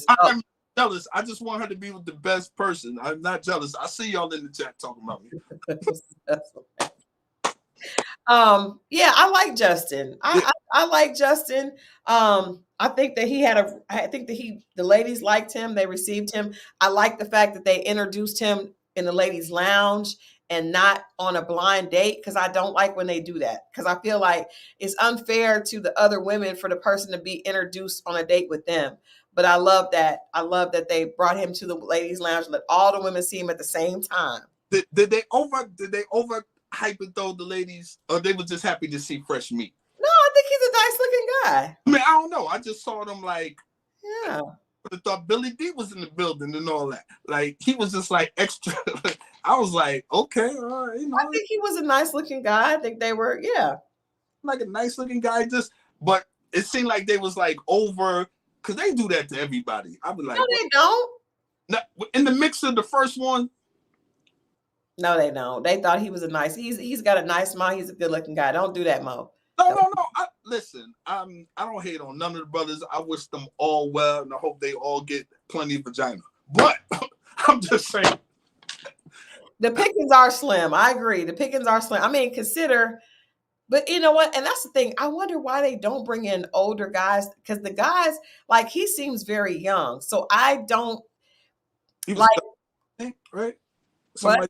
I'm jealous. I just want her to be with the best person. I'm not jealous. I see y'all in the chat talking about me. Yeah, I like Justin. I like Justin. I think that the ladies liked him. They received him. I like the fact that they introduced him in the ladies' lounge and not on a blind date, because I don't like when they do that, because I feel like it's unfair to the other women for the person to be introduced on a date with them. But I love that. I love that they brought him to the ladies' lounge and let all the women see him at the same time. Did they overhype it though, the ladies, or they were just happy to see fresh meat? No, I think he's a nice looking guy. I mean, I don't know. I just saw them like, Yeah. I thought Billy D was in the building and all that. Like, he was just like extra. I was like, okay, all right, I think he was a nice looking guy. I think they were, yeah. Like a nice looking guy, but it seemed like they was like over, because they do that to everybody. I was like, no, they don't. No, in the mix of the first one. No, they don't. They thought he was he's got a nice smile. He's a good looking guy. Don't do that, Mo. No. Listen, I don't hate on none of the brothers. I wish them all well, and I hope they all get plenty of vagina. But I'm just saying, the pickings are slim. I agree. The pickings are slim. I mean, consider, but you know what? And that's the thing. I wonder why they don't bring in older guys, because the guys, like, he seems very young. So I don't like, 30, right? Somebody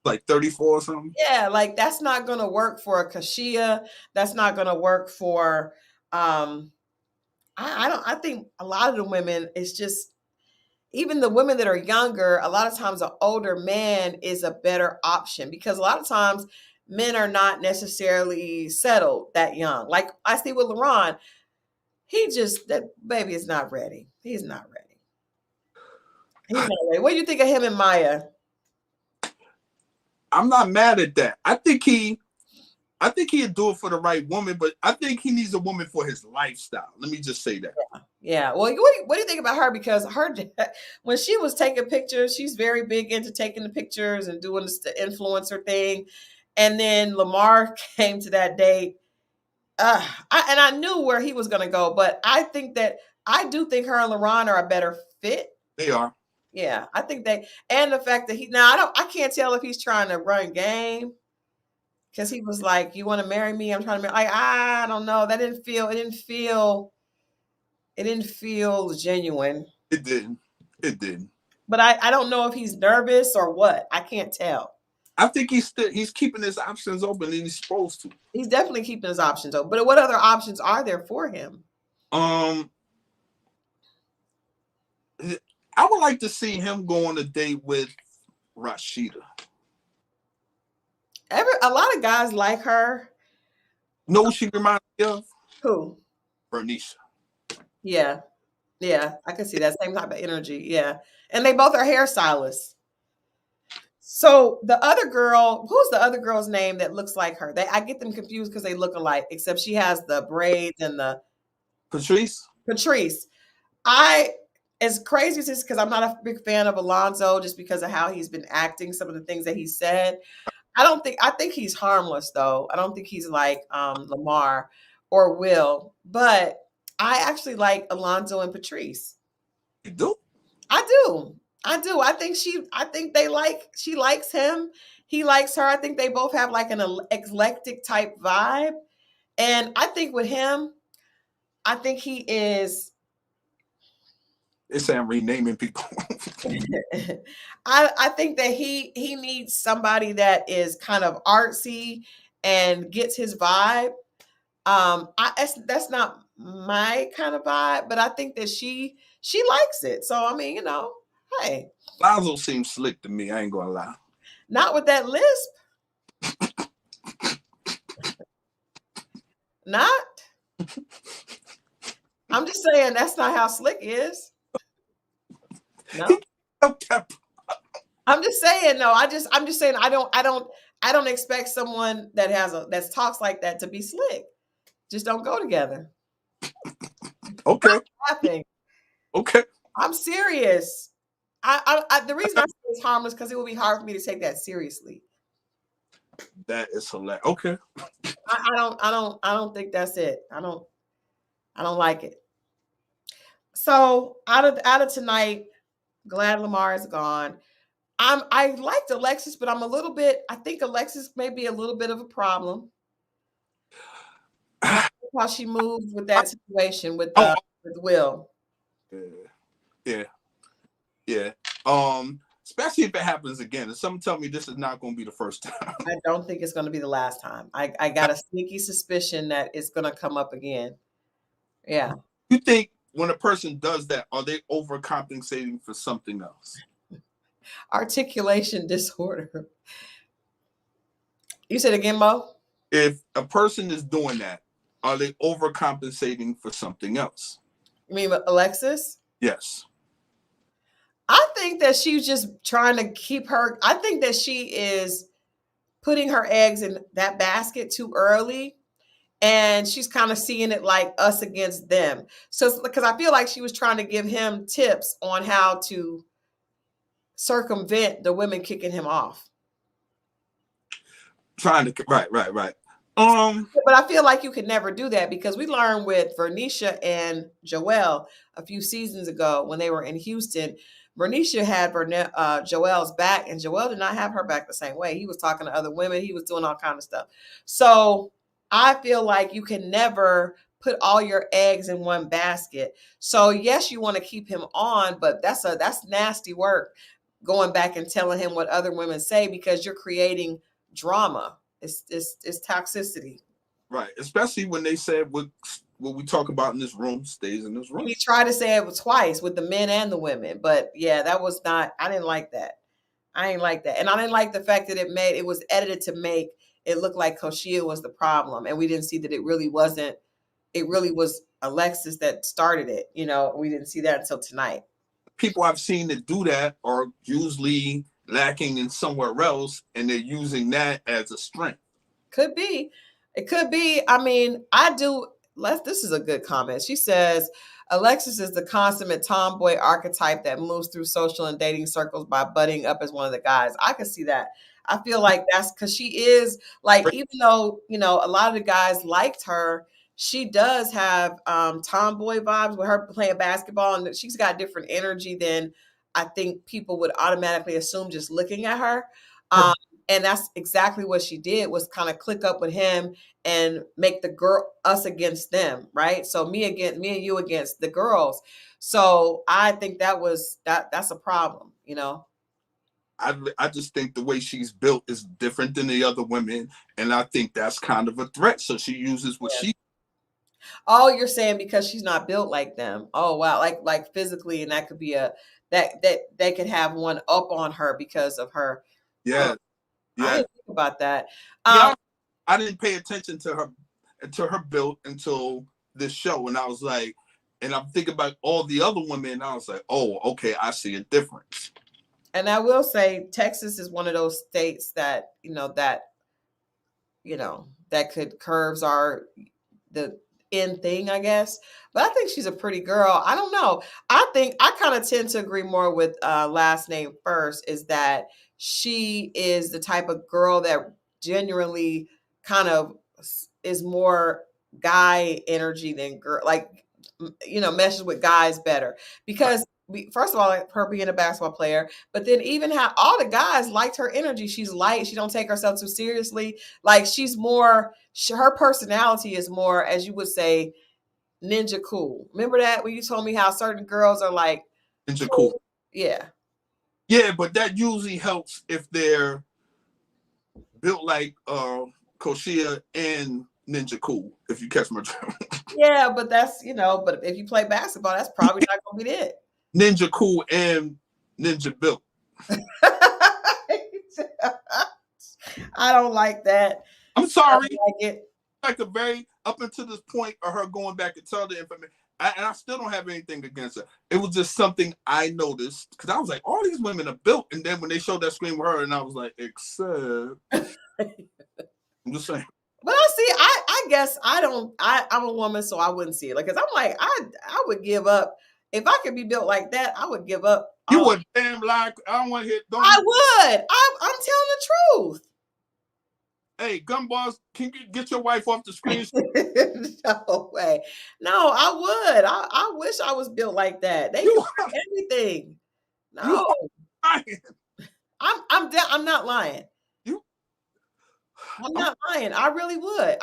like 34 or something. Yeah, like that's not gonna work for a Kashia. That's not gonna work for I think a lot of the women, it's just, even the women that are younger, a lot of times an older man is a better option, because a lot of times men are not necessarily settled that young. Like I see with LaRon, that baby is not ready. He's not ready. He's not ready. What do you think of him and Maya? I'm not mad at that. I think he'd do it for the right woman, but I think he needs a woman for his lifestyle. Let me just say that. Yeah. Well, what do you think about her? Because when she was taking pictures, she's very big into taking the pictures and doing the influencer thing. And then Lamar came to that date. I knew where he was going to go, but I do think her and LaRon are a better fit. They are. Yeah, I think and the fact that I can't tell if he's trying to run game, because he was like, "You want to marry me? I'm trying to marry." Like, I don't know. It didn't feel genuine. It didn't. But I don't know if he's nervous or what. I can't tell. I think he's keeping his options open, and he's supposed to. He's definitely keeping his options open. But what other options are there for him? I would like to see him go on a date with Rashida. A lot of guys like her. Know what she reminds me of? Who? Bernice. Yeah, I can see that same type of energy. Yeah, and they both are hairstylists. So the other girl, who's the other girl's name that looks like her? I get them confused because they look alike, except she has the braids and the Patrice. As crazy as this, because I'm not a big fan of Alonzo, just because of how he's been acting, some of the things that he said. I think he's harmless though. I don't think he's like Lamar or Will, but I actually like Alonzo and Patrice. You do? I do. I think she likes him. He likes her. I think they both have like an eclectic type vibe. And I think with him, I think he is. They say I'm renaming people. I think that he needs somebody that is kind of artsy and gets his vibe. That's not my kind of vibe, but I think that she likes it. So I mean, hey. Lazo seems slick to me. I ain't gonna lie. Not with that lisp. Not. I'm just saying that's not how slick is. No. I'm just saying no. I'm just saying I don't expect someone that talks like that to be slick. Just don't go together. Okay. I'm laughing. Okay. I'm serious. The reason I say it's harmless because it will be hard for me to take that seriously. That is hilarious. Okay. I don't think that's it. I don't like it. So out of tonight, glad Lamar is gone. I liked Alexis, but I think Alexis may be a little bit of a problem. How she moved with that situation with Will. Yeah. Especially if it happens again. And some tell me this is not going to be the first time. I don't think it's going to be the last time. I got a sneaky suspicion that it's going to come up again. Yeah. You think when a person does that, are they overcompensating for something else? Articulation disorder. You said again, Mo? If a person is doing that, are they overcompensating for something else? You mean Alexis? Yes. I think that she's just trying to keep her. I think that she is putting her eggs in that basket too early. And she's kind of seeing it like us against them. So, because I feel like she was trying to give him tips on how to circumvent the women kicking him off. Trying to, right. But I feel like you could never do that because we learned with Vernisha and Joelle a few seasons ago when they were in Houston. Vernisha had Joelle's back, and Joelle did not have her back the same way. He was talking to other women. He was doing all kind of stuff. So I feel like you can never put all your eggs in one basket. So yes, you want to keep him on, but that's nasty work, going back and telling him what other women say because you're creating drama. It's toxicity. Right. Especially when they said what we talk about in this room stays in this room. He tried to say it twice with the men and the women, but yeah, that was not. I didn't like that. I didn't like that, and I didn't like the fact that it was edited to make it looked like Koshia was the problem, and we didn't see that it really wasn't. It really was Alexis that started it. You know, we didn't see that until tonight. People I've seen that do that are usually lacking in somewhere else, and they're using that as a strength. Could be. It could be. I mean, this is a good comment. She says, Alexis is the consummate tomboy archetype that moves through social and dating circles by budding up as one of the guys. I can see that. I feel like that's because she is like, even though, you know, a lot of the guys liked her, she does have tomboy vibes with her playing basketball, and she's got different energy than I think people would automatically assume just looking at her. And that's exactly what she did, was kind of click up with him and make us against them, right? So me and you against the girls. So I think that's a problem, you know. I just think the way she's built is different than the other women, and I think that's kind of a threat. So she uses what she. Oh, you're saying because she's not built like them. Oh wow, like physically, and that could be that they could have one up on her because of her. Yeah. Yeah. I didn't think about that. I didn't pay attention to her build until this show, and I was like, and I'm thinking about all the other women, and I was like, oh, okay, I see a difference. And I will say, Texas is one of those states that that could curves the in thing, I guess. But I think she's a pretty girl. I don't know. I think I kind of tend to agree more with last name first, is that she is the type of girl that genuinely kind of is more guy energy than girl, like, meshes with guys better. Because first of all, like her being a basketball player, but then even how all the guys liked her energy. She's light. She don't take herself too seriously. Like, she's more, her personality is more, as you would say, ninja cool. Remember that when you told me how certain girls are like ninja cool? Yeah. Yeah, but that usually helps if they're built like Koshia and Ninja Cool, if you catch my drift. Yeah, but that's, but if you play basketball, that's probably not going to be it. Ninja Cool and Ninja Built. I don't like that. I'm sorry. I don't like it. Like a very, up until this point of her going back and telling the information, and I still don't have anything against her. It was just something I noticed, because I was like, all these women are built, and then when they showed that screen with her, and I was like, except, I'm just saying. But I guess I'm a woman, so I wouldn't see it. Like, 'cause I'm like, I would give up. If I could be built like that, I would give up. You would damn lie. I don't want to hit. I would. I'm telling the truth. Hey, Gumballs, can you get your wife off the screen? No way. No, I would. I wish I was built like that. They do everything. No, I'm not lying. I'm not lying. I really would.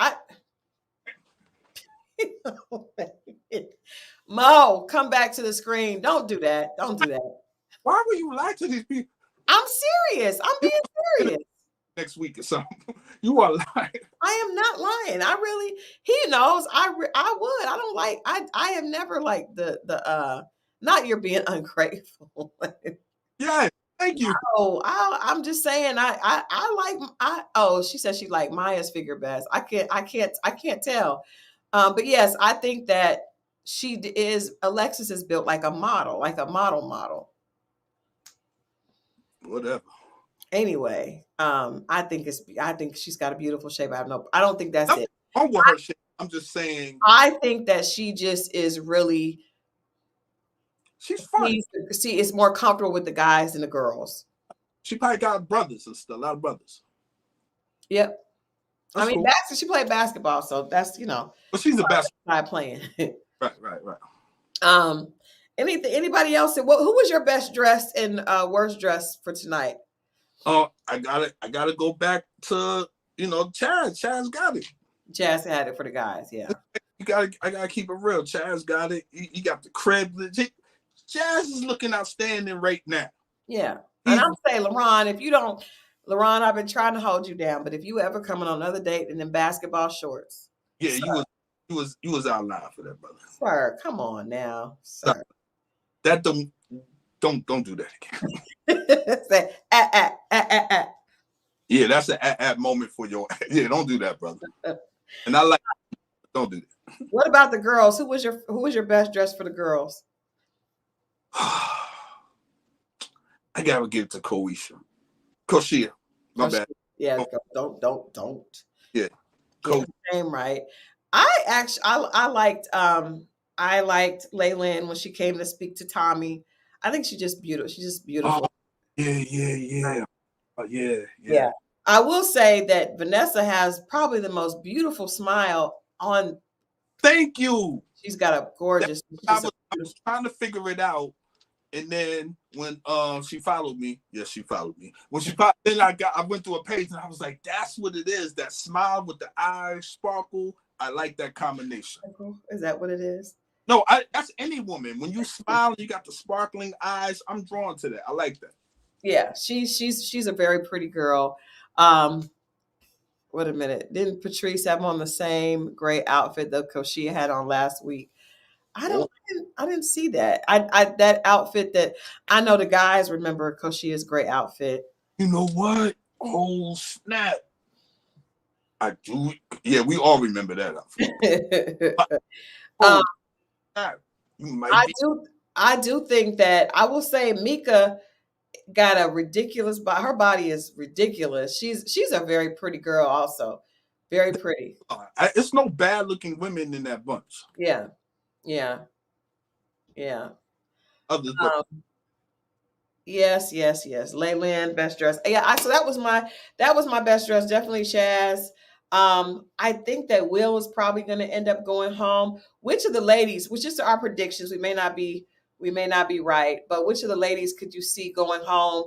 Mo, come back to the screen. Don't do that. Don't do that. Why would you lie to these people? I'm serious. I'm being serious. Next week or something. You are lying. I am not lying. He knows I would. I don't like, I have never liked the not you're being ungrateful. Yeah, thank you. No, I'm just saying she said she liked Maya's figure best. I can't tell. But yes, I think that Alexis is built like a model, model. Whatever. Anyway, I think she's got a beautiful shape. I don't think that's it. I'm with her shape. I'm just saying. I think that she just is really. She's fun. See, it's more comfortable with the guys than the girls. She probably got brothers and stuff. A lot of brothers. Yep. That's cool. She played basketball, so that's But she's a basketball playing. Right. Anybody else? Who was your best dressed and worst dressed for tonight? Oh, I gotta go back to Chaz. Chaz got it. Chaz had it for the guys. Yeah. I gotta keep it real. Chaz got it. He got the crib. Chaz is looking outstanding right now. Yeah. And I'm saying, LaRon, I've been trying to hold you down, but if you ever come on another date in them basketball shorts. Yeah, sir, you was out loud for that, brother. Sir, come on now. Sir. That don't do that again. Say, Yeah, that's an moment for your don't do that, brother. And I like don't do that. What about the girls? Who was your best dress for the girls? I gotta give it to Koshia. My bad. Yeah, don't. Yeah. Name right. I liked Laylan when she came to speak to Tommy. I think she's just beautiful. She's just beautiful. Oh, yeah. Yeah. I will say that Vanessa has probably the most beautiful smile on. Thank you. She's got a gorgeous. I was trying to figure it out, and then when she followed me, When then I went through a page and I was like, that's what it is. That smile with the eyes sparkle. I like that combination. Is that what it is? No, that's any woman. When you smile and you got the sparkling eyes, I'm drawn to that. I like that. Yeah, she's a very pretty girl. Wait a minute. Didn't Patrice have on the same gray outfit that Koshia had on last week? I didn't see that. I that outfit that I know the guys remember Koshia's gray outfit. You know what? Oh snap. I do. Yeah, we all remember that outfit. I do think that I will say Mika got a ridiculous body. Her body is ridiculous. She's a very pretty girl also. Very pretty. It's no bad looking women in that bunch. Yeah. Yes. Layland, best dress. Yeah, so that was my best dress. Definitely Chaz. I think that Will is probably going to end up going home. Which of the ladies, which is our predictions, we may not be right, but which of the ladies could you see going home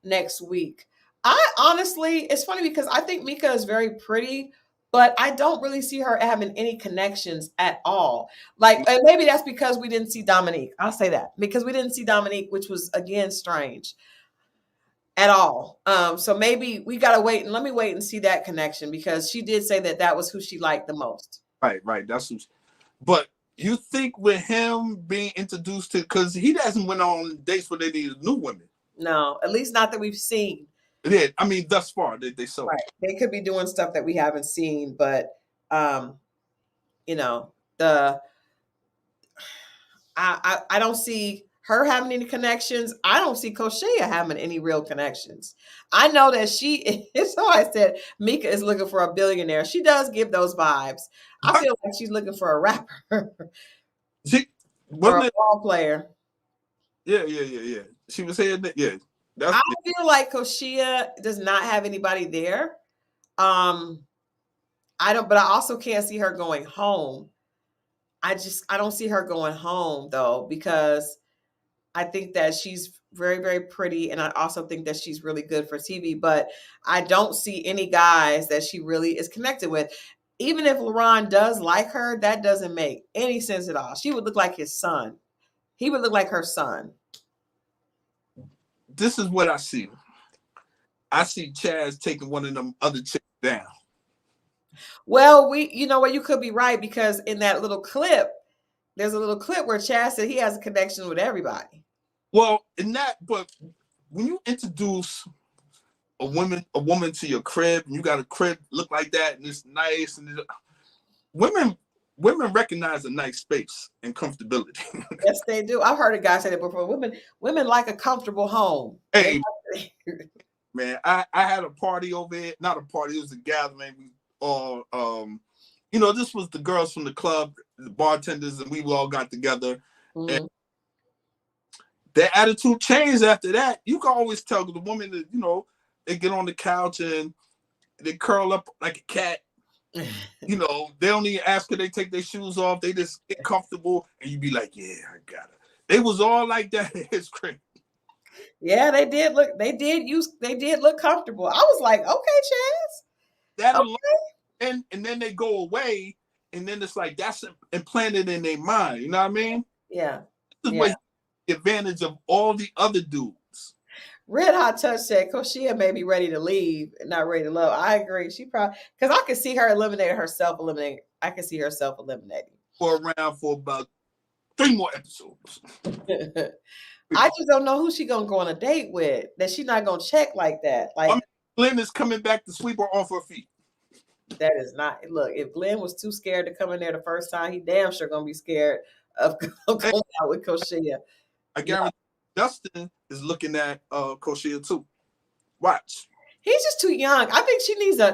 next week? I honestly, it's funny because I think Mika is very pretty, but I don't really see her having any connections at all. And maybe that's because we didn't see Dominique. I'll say that because we didn't see Dominique, which was again strange at all. So maybe we got to wait and let me wait and see that connection because she did say that was who she liked the most. Right. That's who. But you think with him being introduced to, because he hasn't went on dates where they needed new women. No, at least not that we've seen. Yeah, I mean, thus far they so right. They could be doing stuff that we haven't seen, but I don't see her having any connections. I don't see Koshia having any real connections. I know that she is. So I said Mika is looking for a billionaire. She does give those vibes. I feel like she's looking for a rapper. Or a ball player. Yeah. She was saying that. Yeah. I feel like Koshia does not have anybody there. But I also can't see her going home. I don't see her going home though, because I think that she's very, very pretty. And I also think that she's really good for TV, but I don't see any guys that she really is connected with. Even if LaRon does like her, that doesn't make any sense at all. She would look like his son. He would look like her son. This is what I see. I see Chaz taking one of them other chicks down. Well, you could be right because in that little clip, there's a little clip where Chaz said he has a connection with everybody. Well, but when you introduce a woman to your crib and you got a crib look like that and it's nice and women women recognize a nice space and comfortability. Yes, they do. I've heard a guy say that before. Women like a comfortable home. Hey, man, I had a party over here. Not a party, it was a gathering. We all, this was the girls from the club, the bartenders, and we all got together. Mm-hmm. And their attitude changed after that. You can always tell the woman that, they get on the couch and they curl up like a cat. They don't even ask her, they take their shoes off, they just get comfortable, and you be like, yeah, I got it. They was all like that. It's crazy. Yeah, they did look comfortable. I was like, okay, Chaz. That okay. Alone, and then they go away, and then it's like that's implanted in their mind. You know what I mean? Yeah. This is what the advantage of all the other dudes. Red Hot Touch said Koshia may be ready to leave and not ready to love. I agree. She probably, because I could see her eliminating herself. I could see herself eliminating. For around for about 3 more episodes. I just don't know who she gonna go on a date with. That she's not gonna check like that. Like Glenn is coming back to sweep her off her feet. That is not. Look, if Glenn was too scared to come in there the first time, he damn sure gonna be scared of going out with Koshia. I guarantee Justin is looking at Koshia too. Watch. He's just too young. I think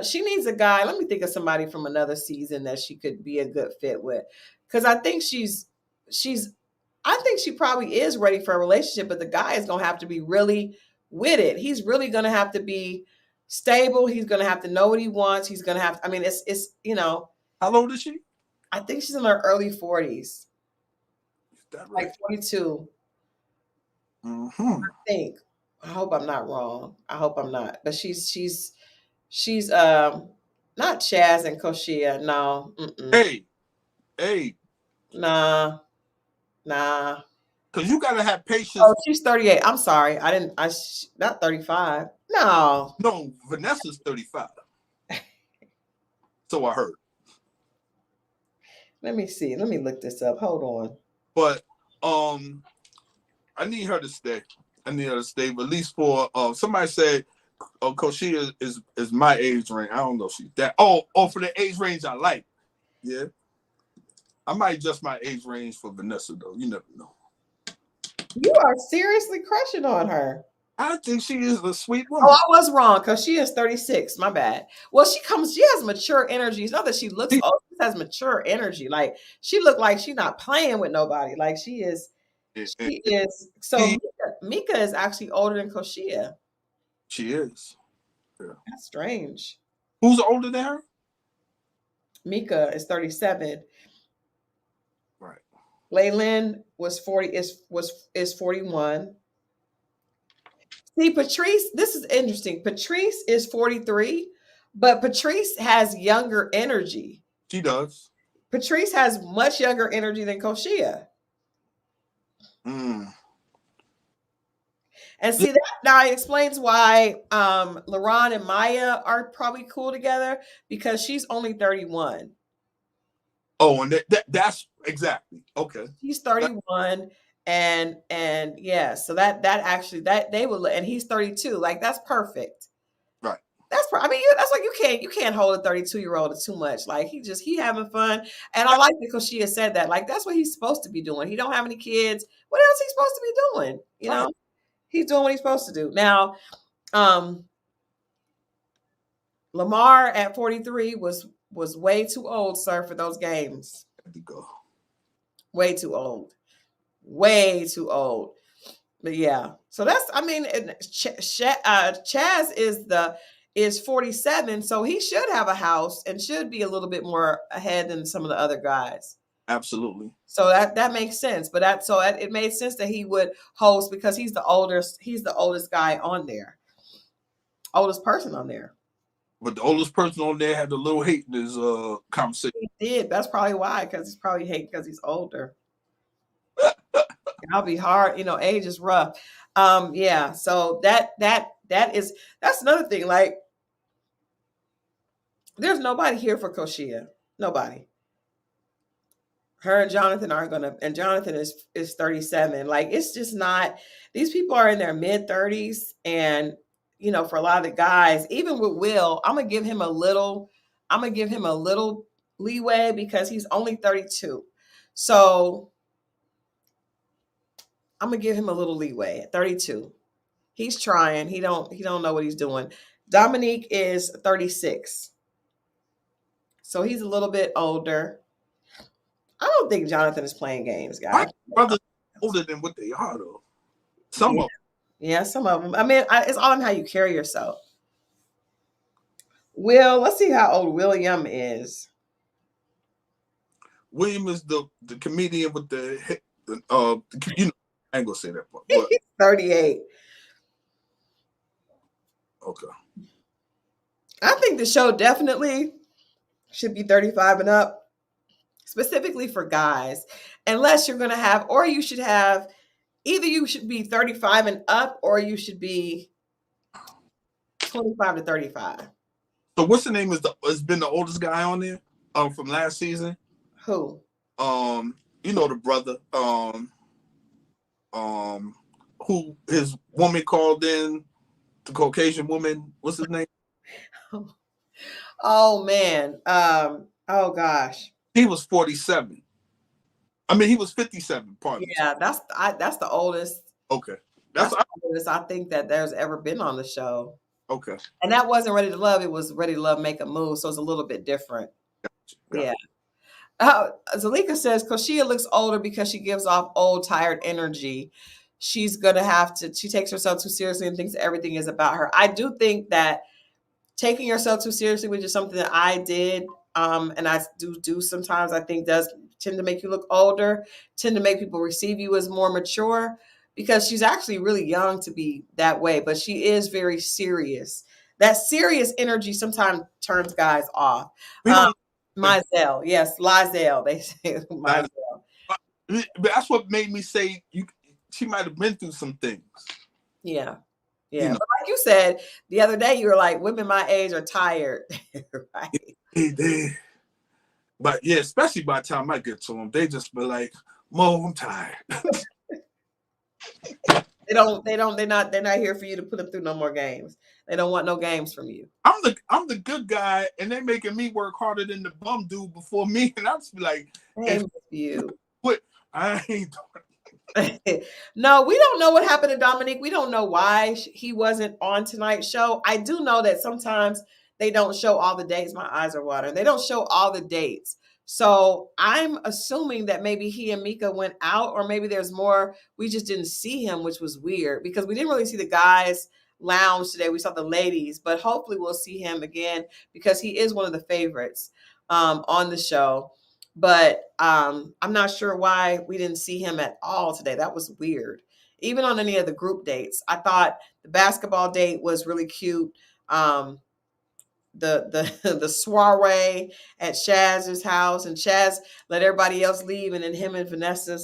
she needs a guy. Let me think of somebody from another season that she could be a good fit with. Because I think I think she probably is ready for a relationship, but the guy is gonna have to be really with it. He's really gonna have to be stable. He's gonna have to know what he wants. He's gonna have. I mean, it's How old is she? I think she's in her early 40s. Is that right? Like 42. Mm-hmm. I think. I hope I'm not wrong. I hope I'm not. But she's not Chaz and Koshia. No. Mm-mm. Hey. Nah. Because you gotta have patience. Oh, she's 38. I'm sorry. Not 35. No, Vanessa's 35. So I heard. Let me see. Let me look this up. Hold on. But I need her to stay. But at least for somebody said Koshia is my age range. I don't know if she's that. Oh, for the age range I like. Yeah. I might adjust my age range for Vanessa though. You never know. You are seriously crushing on her. I think she is a sweet woman. Oh, I was wrong because she is 36. My bad. Well, she has mature energy. It's not that she looks old. She has mature energy. Like she looked like she's not playing with nobody. Like she is. She is. So Mika is actually older than Koshia. She is. Yeah. That's strange. Who's older than her? Mika is 37. Right. Laylin was 40. Is 41. See, Patrice, this is interesting. Patrice is 43, but Patrice has younger energy. She does. Patrice has much younger energy than Koshia. Mm. And see, that now explains why LaRon and Maya are probably cool together because she's only 31. Oh, and that's exactly. Okay. She's 31. And yeah, so that they will, and he's 32. Like that's perfect. Right. That's I mean, that's like you can't hold a 32-year-old too much. Like he having fun, and I like because she has said that. Like that's what he's supposed to be doing. He don't have any kids. What else he's supposed to be doing? You know, he's doing what he's supposed to do. Now, Lamar at 43 was way too old, sir, for those games. Had to go. Way too old. Way too old. But yeah, so that's, I mean, Chaz is 47, so he should have a house and should be a little bit more ahead than some of the other guys. Absolutely. So that makes sense. But it made sense that he would host because he's the oldest guy on there. Oldest person on there. But the oldest person on there had a little hate in his conversation. He did. That's probably why, because he's probably hating because he's older. I'll be hard, age is rough. Yeah, so that's another thing. Like, there's nobody here for Koshia. Nobody. Her and Jonathan and Jonathan is 37. Like, it's just not, these people are in their mid-30s, and for a lot of the guys, even with Will, I'm gonna give him a little leeway because he's only 32. So I'm gonna give him a little leeway at 32. He's trying. He don't know what he's doing. Dominique is 36. So he's a little bit older. I don't think Jonathan is playing games, My guys. brothers older than what they are, though. Some of them. Yeah, some of them. I mean, it's all in how you carry yourself. Let's see how old William is. William is the comedian with the I ain't gonna say that part. He's 38. Okay. I think the show definitely should be 35 and up, specifically for guys, unless you're going to have, or you should have, either you should be 35 and up, or you should be 25 to 35. So what's the name has been the oldest guy on there from last season? Who? The brother, who his woman called in, the Caucasian woman, what's his name? Oh man. Oh gosh. He was 47. I mean, he was 57. Pardon. Yeah, that's the oldest. Okay. That's the oldest I think that there's ever been on the show. Okay. And that wasn't Ready to Love. It was Ready to Love, Make a Move. So it's a little bit different. Gotcha. Yeah. Zalika says Koshia looks older because she gives off old, tired energy. She's going to have to, she takes herself too seriously and thinks everything is about her. I do think that taking yourself too seriously, which is something that I did, and I do sometimes, I think does tend to make you look older, tend to make people receive you as more mature, because she's actually really young to be that way, but she is very serious. That serious energy sometimes turns guys off. Mizell, yes, Lizelle, they say Mizell. But that's what made me say she might have been through some things. Yeah. Yeah. But like you said the other day, you were like, women my age are tired. Right. But yeah, especially by the time I get to them, they just be like, Mo, I'm tired. They're not here for you to put them through no more games. They don't want no games from you. I'm the good guy, and they making me work harder than the bum dude before me, and I just be like, you. What? I ain't doing. No, we don't know what happened to Dominique. We don't know why he wasn't on tonight's show. I do know that sometimes they don't show all the dates. My eyes are watering. They don't show all the dates. So I'm assuming that maybe he and Mika went out, or maybe there's more. We just didn't see him, which was weird because we didn't really see the guys lounge today. We saw the ladies, but hopefully we'll see him again because he is one of the favorites on the show. But I'm not sure why we didn't see him at all today. That was weird. Even on any of the group dates, I thought the basketball date was really cute. The soiree at Shaz's house, and Shaz let everybody else leave, and then him and Vanessa,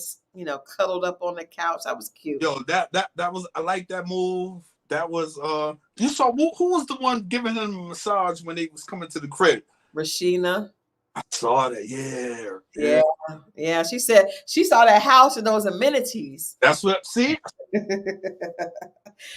cuddled up on the couch. That was cute. Yo, that was, I like that move. That was you saw who was the one giving him a massage when they was coming to the crib? Rashina. I saw that. Yeah. She said she saw that house and those amenities. That's what. See.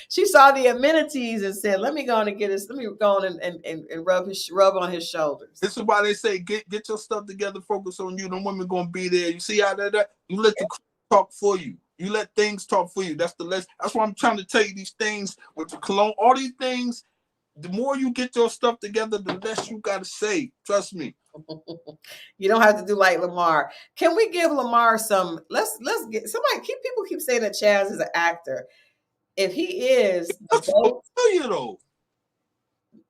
She saw the amenities and said, "Let me go on and get this. Let me go on and rub on his shoulders." This is why they say get your stuff together. Focus on you. The women gonna be there. You see how that you let the talk for you. You let things talk for you. That's why I'm trying to tell you these things with the cologne. All these things. The more you get your stuff together, the less you gotta say. Trust me. You don't have to do like Lamar. Can we give Lamar some? Let's get somebody. People keep saying that Chaz is an actor. If he is, familiar though.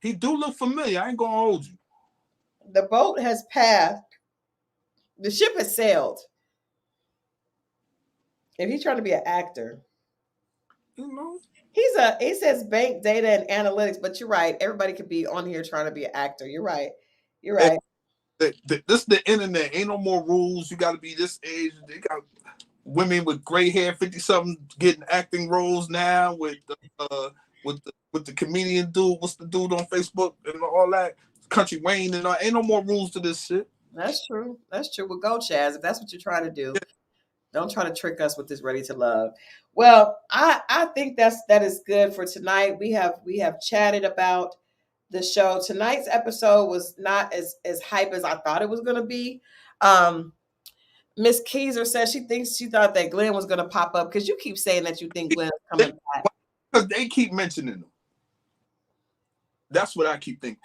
He do look familiar. I ain't gonna hold you. The boat has passed. The ship has sailed. If he's trying to be an actor, he says bank data and analytics. But you're right. Everybody could be on here trying to be an actor. You're right. This is the internet. Ain't no more rules. You got to be this age. They got women with gray hair, 50-something, getting acting roles now with the comedian dude. What's the dude on Facebook and all that? Country Wayne and all. Ain't no more rules to this shit. That's true. Well, go Chaz. If that's what you're trying to do, don't try to trick us with this Ready to Love. Well, I think that is good for tonight. We have chatted about the show. Tonight's episode was not as hype as I thought it was going to be. Miss Keyser says she thought that Glenn was going to pop up because you keep saying that you think Glenn is coming back. Because they keep mentioning him. That's what I keep thinking.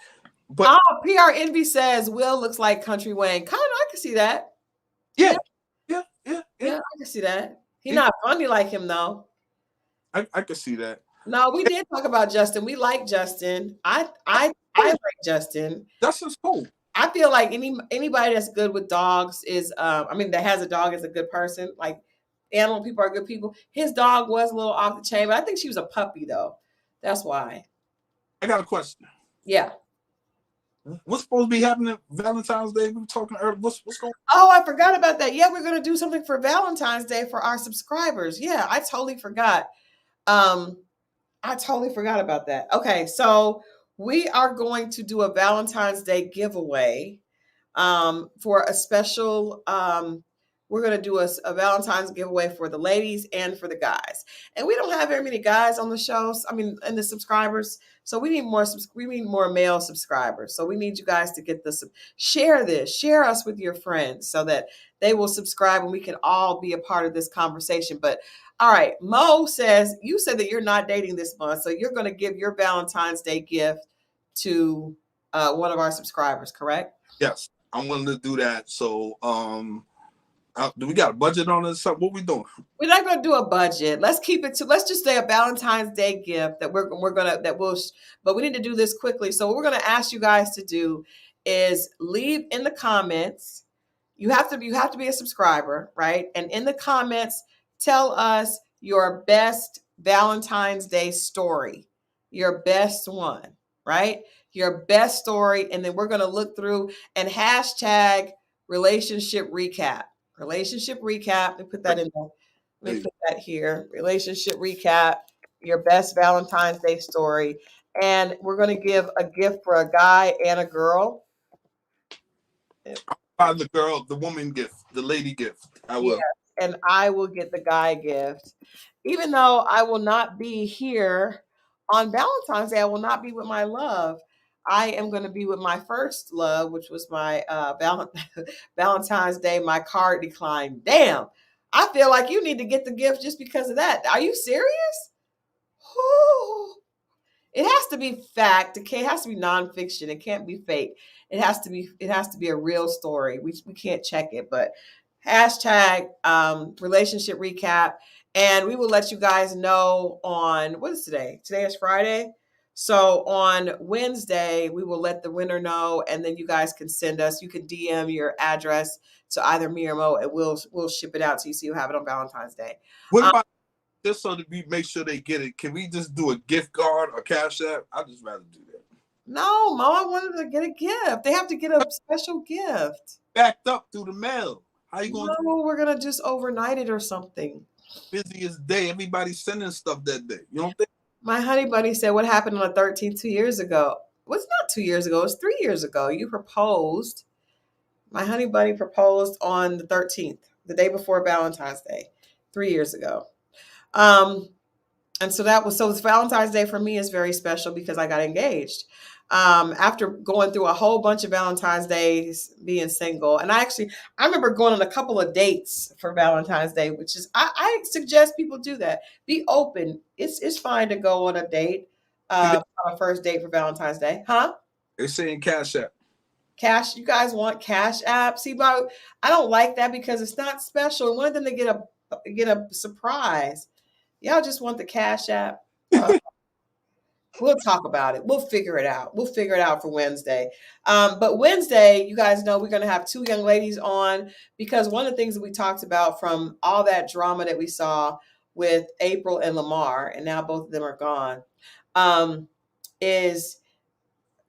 But PR Envy says Will looks like Country Wayne. Kind of, I can see that. Yeah, I can see that. He's not funny like him though. I can see that. No, we did talk about Justin. We like Justin. I like Justin. Justin's cool. I feel like anybody that's good with dogs is that has a dog is a good person. Like animal people are good people. His dog was a little off the chain, but I think she was a puppy though. That's why. I got a question. Yeah. What's supposed to be happening Valentine's Day? We were talking earlier. What's going on? Oh, I forgot about that. Yeah, we're gonna do something for Valentine's Day for our subscribers. Yeah, I totally forgot. I totally forgot about that. Okay, so we are going to do a Valentine's Day giveaway for a special. We're going to do a Valentine's giveaway for the ladies and for the guys. And we don't have very many guys on the shows. And the subscribers. So we need more male subscribers. So we need you guys to get this. Share us with your friends so that they will subscribe and we can all be a part of this conversation. But all right, Mo says, you said that you're not dating this month. So you're going to give your Valentine's Day gift to one of our subscribers, correct? Yes, I'm willing to do that. So, do we got a budget on this? What we doing? We're not going to do a budget. Let's just say a Valentine's Day gift that but we need to do this quickly. So what we're going to ask you guys to do is leave in the comments. You have to be a subscriber, right? And in the comments, tell us your best Valentine's Day story, your best one, right? Your best story. And then we're going to look through and hashtag relationship recap. Relationship recap. Let me put that in there. Let me put that here. Relationship recap, your best Valentine's Day story. And we're going to give a gift for a guy and a girl. The woman gift, the lady gift. I will. Yeah, and I will get the guy gift. Even though I will not be here on Valentine's Day, I will not be with my love. I am going to be with my first love, which was my Valentine's Day. My card declined. Damn. I feel like you need to get the gift just because of that. Are you serious? Whew. It has to be fact. It has to be nonfiction. It can't be fake. It has to be a real story. We can't check it, but hashtag relationship recap. And we will let you guys know on, what is today? Today is Friday. So on Wednesday, we will let the winner know, and then you guys can you can DM your address to either me or Mo, and we'll ship it out to you so you have it on Valentine's Day. What about just so that we make sure they get it? Can we just do a gift card or Cash App? I'd just rather do that. No, Mo, I wanted to get a gift. They have to get a special gift. Backed up through the mail. How you going? No, we're gonna just overnight it or something. Busiest day. Everybody's sending stuff that day. You don't think? My honey bunny said, what happened on the 13th 2 years ago? Well, it's not 2 years ago. It's 3 years ago. You proposed. My honey bunny proposed on the 13th, the day before Valentine's Day, 3 years ago. And so Valentine's Day for me is very special because I got engaged. After going through a whole bunch of Valentine's Days being single. And I remember going on a couple of dates for Valentine's Day, which is, I suggest people do that. Be open. It's fine to go on a date, on a first date for Valentine's Day. Huh? They're saying Cash App. Cash, you guys want Cash App? See, but I don't like that because it's not special. I wanted them to get a surprise. Y'all just want the Cash App. We'll talk about it. We'll figure it out. We'll figure it out for Wednesday. But Wednesday, you guys know we're going to have two young ladies on because one of the things that we talked about from all that drama that we saw with April and Lamar, and now both of them are gone, is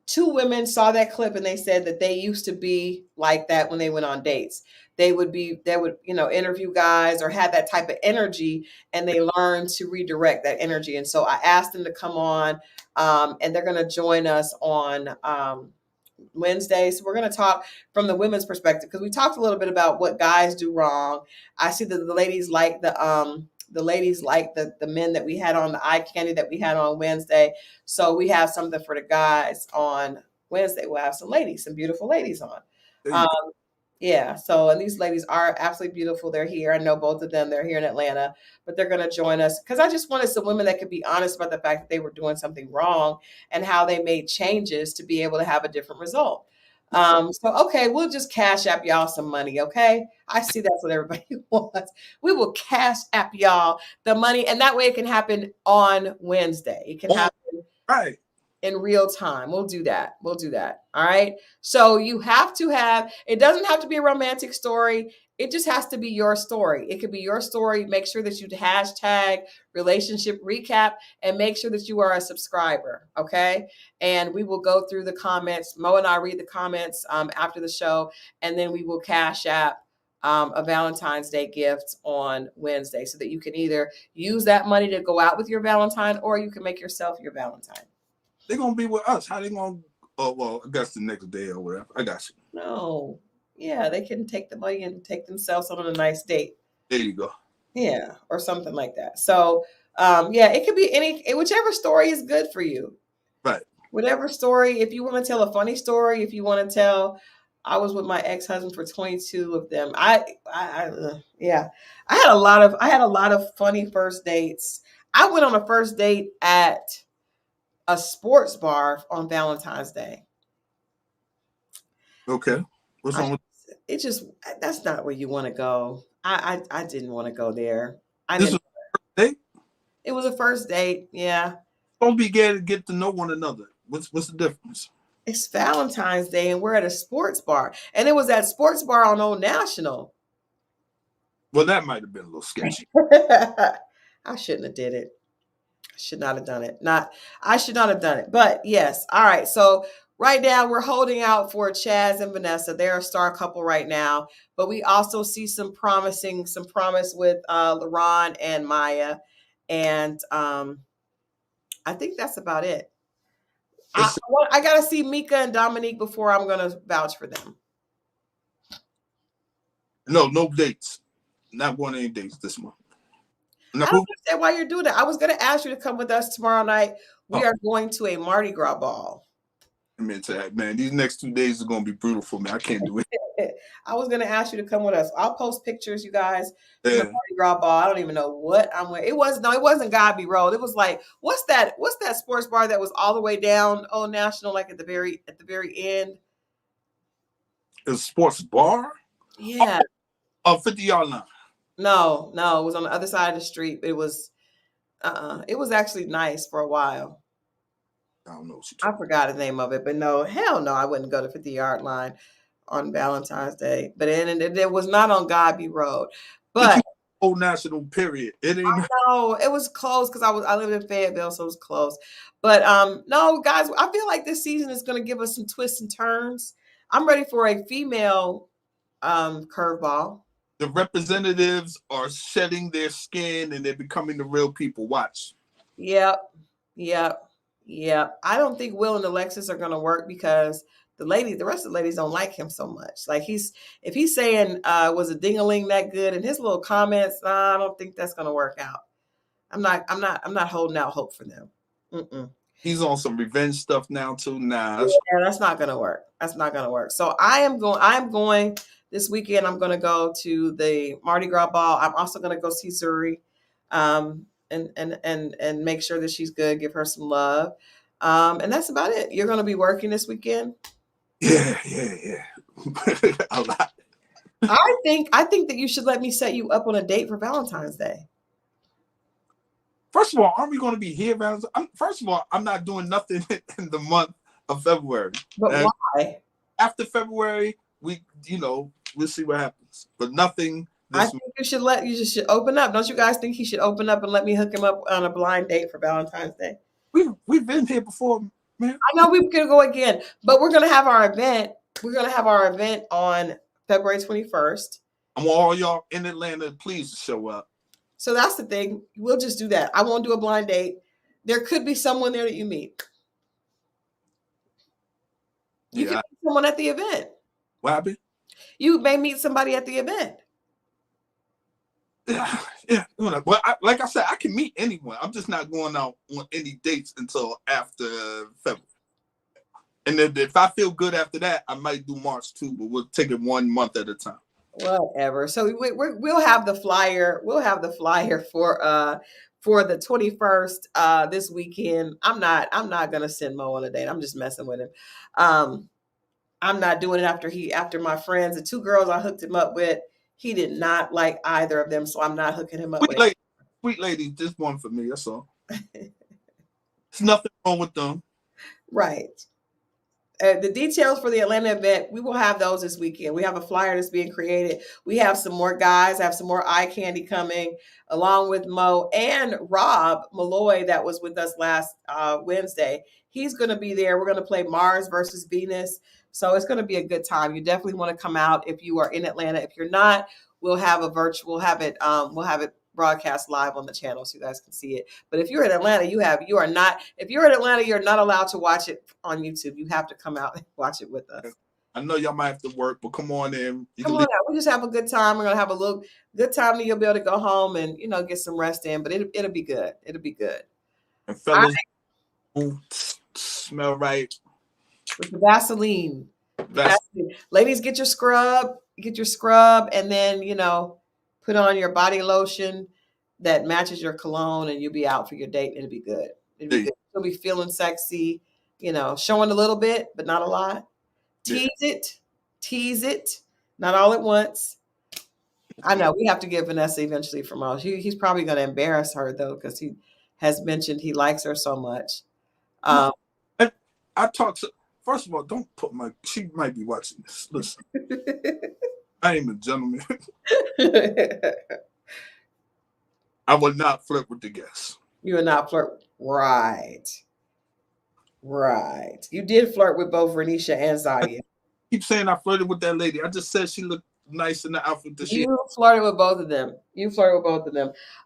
two women saw that clip and they said that they used to be like that when they went on dates. They would, interview guys or have that type of energy, and they learned to redirect that energy. And so I asked them to come on, and they're going to join us on Wednesday. So we're going to talk from the women's perspective because we talked a little bit about what guys do wrong. I see that the ladies like the the ladies like the men that we had on, the eye candy that we had on Wednesday. So we have something for the guys on Wednesday. We'll have some ladies, some beautiful ladies on. There you go. Yeah. So, and these ladies are absolutely beautiful. They're here. I know both of them. They're here in Atlanta, but they're going to join us because I just wanted some women that could be honest about the fact that they were doing something wrong and how they made changes to be able to have a different result. So, okay, we'll just cash app y'all some money. Okay. I see that's what everybody wants. We will cash app y'all the money, and that way it can happen on Wednesday. It can happen right in real time. We'll do that. We'll do that. All right. So you have to have, it doesn't have to be a romantic story. It just has to be your story. It could be your story. Make sure that you hashtag relationship recap and make sure that you are a subscriber. Okay. And we will go through the comments. Mo and I read the comments after the show, and then we will cash app a Valentine's Day gift on Wednesday so that you can either use that money to go out with your Valentine, or you can make yourself your Valentine. They're gonna be with us. How they gonna? Oh well, I guess the next day or whatever. I got you. No, yeah, they can take the money and take themselves on a nice date. There you go. Yeah, or something like that. So, yeah, it could be whichever story is good for you. Right. Whatever story. If you want to tell a funny story, if you want to tell, I was with my ex-husband for 22 of them. Yeah, I had a lot of funny first dates. I went on a first date at a sports bar on Valentine's Day. Okay. What's wrong with it? Just that's not where you want to go. I didn't want to go there. this? Was a first date? It was a first date. Yeah. Don't be get to know one another. What's the difference? It's Valentine's Day and we're at a sports bar, and it was that sports bar on Old National. Well, that might have been a little sketchy. I shouldn't have did it. Should not have done it. I should not have done it. But yes. All right. So right now we're holding out for Chaz and Vanessa. They're a star couple right now. But we also see some promise with LaRon and Maya. And I think that's about it. I got to see Mika and Dominique before I'm going to vouch for them. No dates. Not going to any dates this month. No. I don't understand why you're doing that. I was going to ask you to come with us tomorrow night. We are going to a Mardi Gras ball. I mean, man, these next 2 days are going to be brutal for me. I can't do it. I was going to ask you to come with us. I'll post pictures, you guys. Yeah. The Mardi Gras ball. I don't even know what I'm wearing. It wasn't Godby Road. It was like, what's that sports bar that was all the way down Old National, like at the very end? A sports bar? Yeah. 50-yard line. No, it was on the other side of the street. It was actually nice for a while. I don't know. I forgot the name of it, but no, hell no, I wouldn't go to 50-yard line on Valentine's Day. But it was not on Godby Road. But Old National, period. It ain't. I know it was close because I lived in Fayetteville, so it was close. But no, guys, I feel like this season is going to give us some twists and turns. I'm ready for a female curveball. The representatives are shedding their skin and they're becoming the real people. Watch. Yep. I don't think Will and Alexis are going to work because the rest of the ladies don't like him so much. Like if he's saying was a ding-a-ling that good in his little comments, I don't think that's going to work out. I'm not holding out hope for them. Mm-mm. He's on some revenge stuff now too. Nah, that's not going to work. That's not going to work. So I'm going this weekend. I'm going to go to the Mardi Gras ball. I'm also going to go see Zuri, and make sure that she's good. Give her some love, and that's about it. You're going to be working this weekend. Yeah. A lot. I think that you should let me set you up on a date for Valentine's Day. First of all, aren't we going to be here? First of all, I'm not doing nothing in the month of February. But why? After February, we'll see what happens. But nothing. I think you should open up. Don't you guys think he should open up and let me hook him up on a blind date for Valentine's Day? We've been here before, man. I know we could go again, but we're gonna have our event. We're gonna have our event on February 21st. I want all y'all in Atlanta, please show up. So that's the thing. We'll just do that. I won't do a blind date. There could be someone there that you meet. You can meet someone at the event. What happened? You may meet somebody at the event. Yeah, But like I said, I can meet anyone. I'm just not going out on any dates until after February. And if I feel good after that, I might do March too, but we'll take it 1 month at a time. Whatever. So we'll have the flyer. We'll have the flyer for the 21st this weekend. I'm not gonna send Mo on a date. I'm just messing with him. I'm not doing it after my friends. The 2 girls I hooked him up with, he did not like either of them, so I'm not hooking him up with. Sweet lady, just one for me. That's all. There's nothing wrong with them. Right. The details for the Atlanta event, we will have those this weekend. We have a flyer that's being created. We have some more guys, have some more eye candy coming, along with Mo and Rob Malloy that was with us last Wednesday. He's going to be there. We're going to play Mars versus Venus. So it's going to be a good time. You definitely want to come out if you are in Atlanta. If you're not, we'll have we'll have it broadcast live on the channel so you guys can see it. But if you're in Atlanta, if you're in Atlanta, you're not allowed to watch it on YouTube. You have to come out and watch it with us. I know y'all might have to work, but come on in. Come on out. We just have a good time. We're gonna have a little good time that you'll be able to go home and get some rest in. But it'll be good. It'll be good. And fellas, smell right. With the Vaseline. Ladies, get your scrub, and then put on your body lotion that matches your cologne, and you'll be out for your date. It'll be good. You'll be feeling sexy, showing a little bit, but not a lot. Tease it, not all at once. I know we have to get Vanessa eventually from Mo. He's probably going to embarrass her though, because he has mentioned he likes her so much. I talked to. First of all, don't put she might be watching this. Listen, I am a gentleman. I would not flirt with the guests. You would not flirt. Right. You did flirt with both Renisha and Zadia. Keep saying I flirted with that lady. I just said she looked nice in the outfit that she. You flirted with both of them.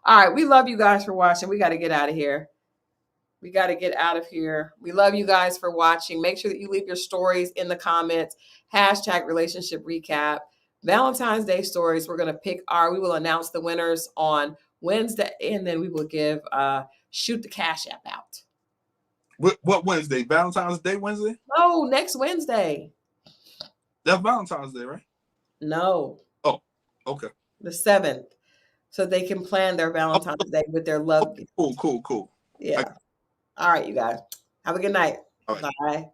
All right. We love you guys for watching. We got to get out of here. We love you guys for watching. Make sure that you leave your stories in the comments. #relationship recap. Valentine's Day stories. We will announce the winners on Wednesday, and then we will give shoot the cash app out. What Wednesday? Valentine's Day Wednesday? No, next Wednesday. That's Valentine's Day, right? No. Oh, okay. The 7th. So they can plan their Valentine's Day with their love. Cool. Yeah. All right, you guys. Have a good night. All right. Bye.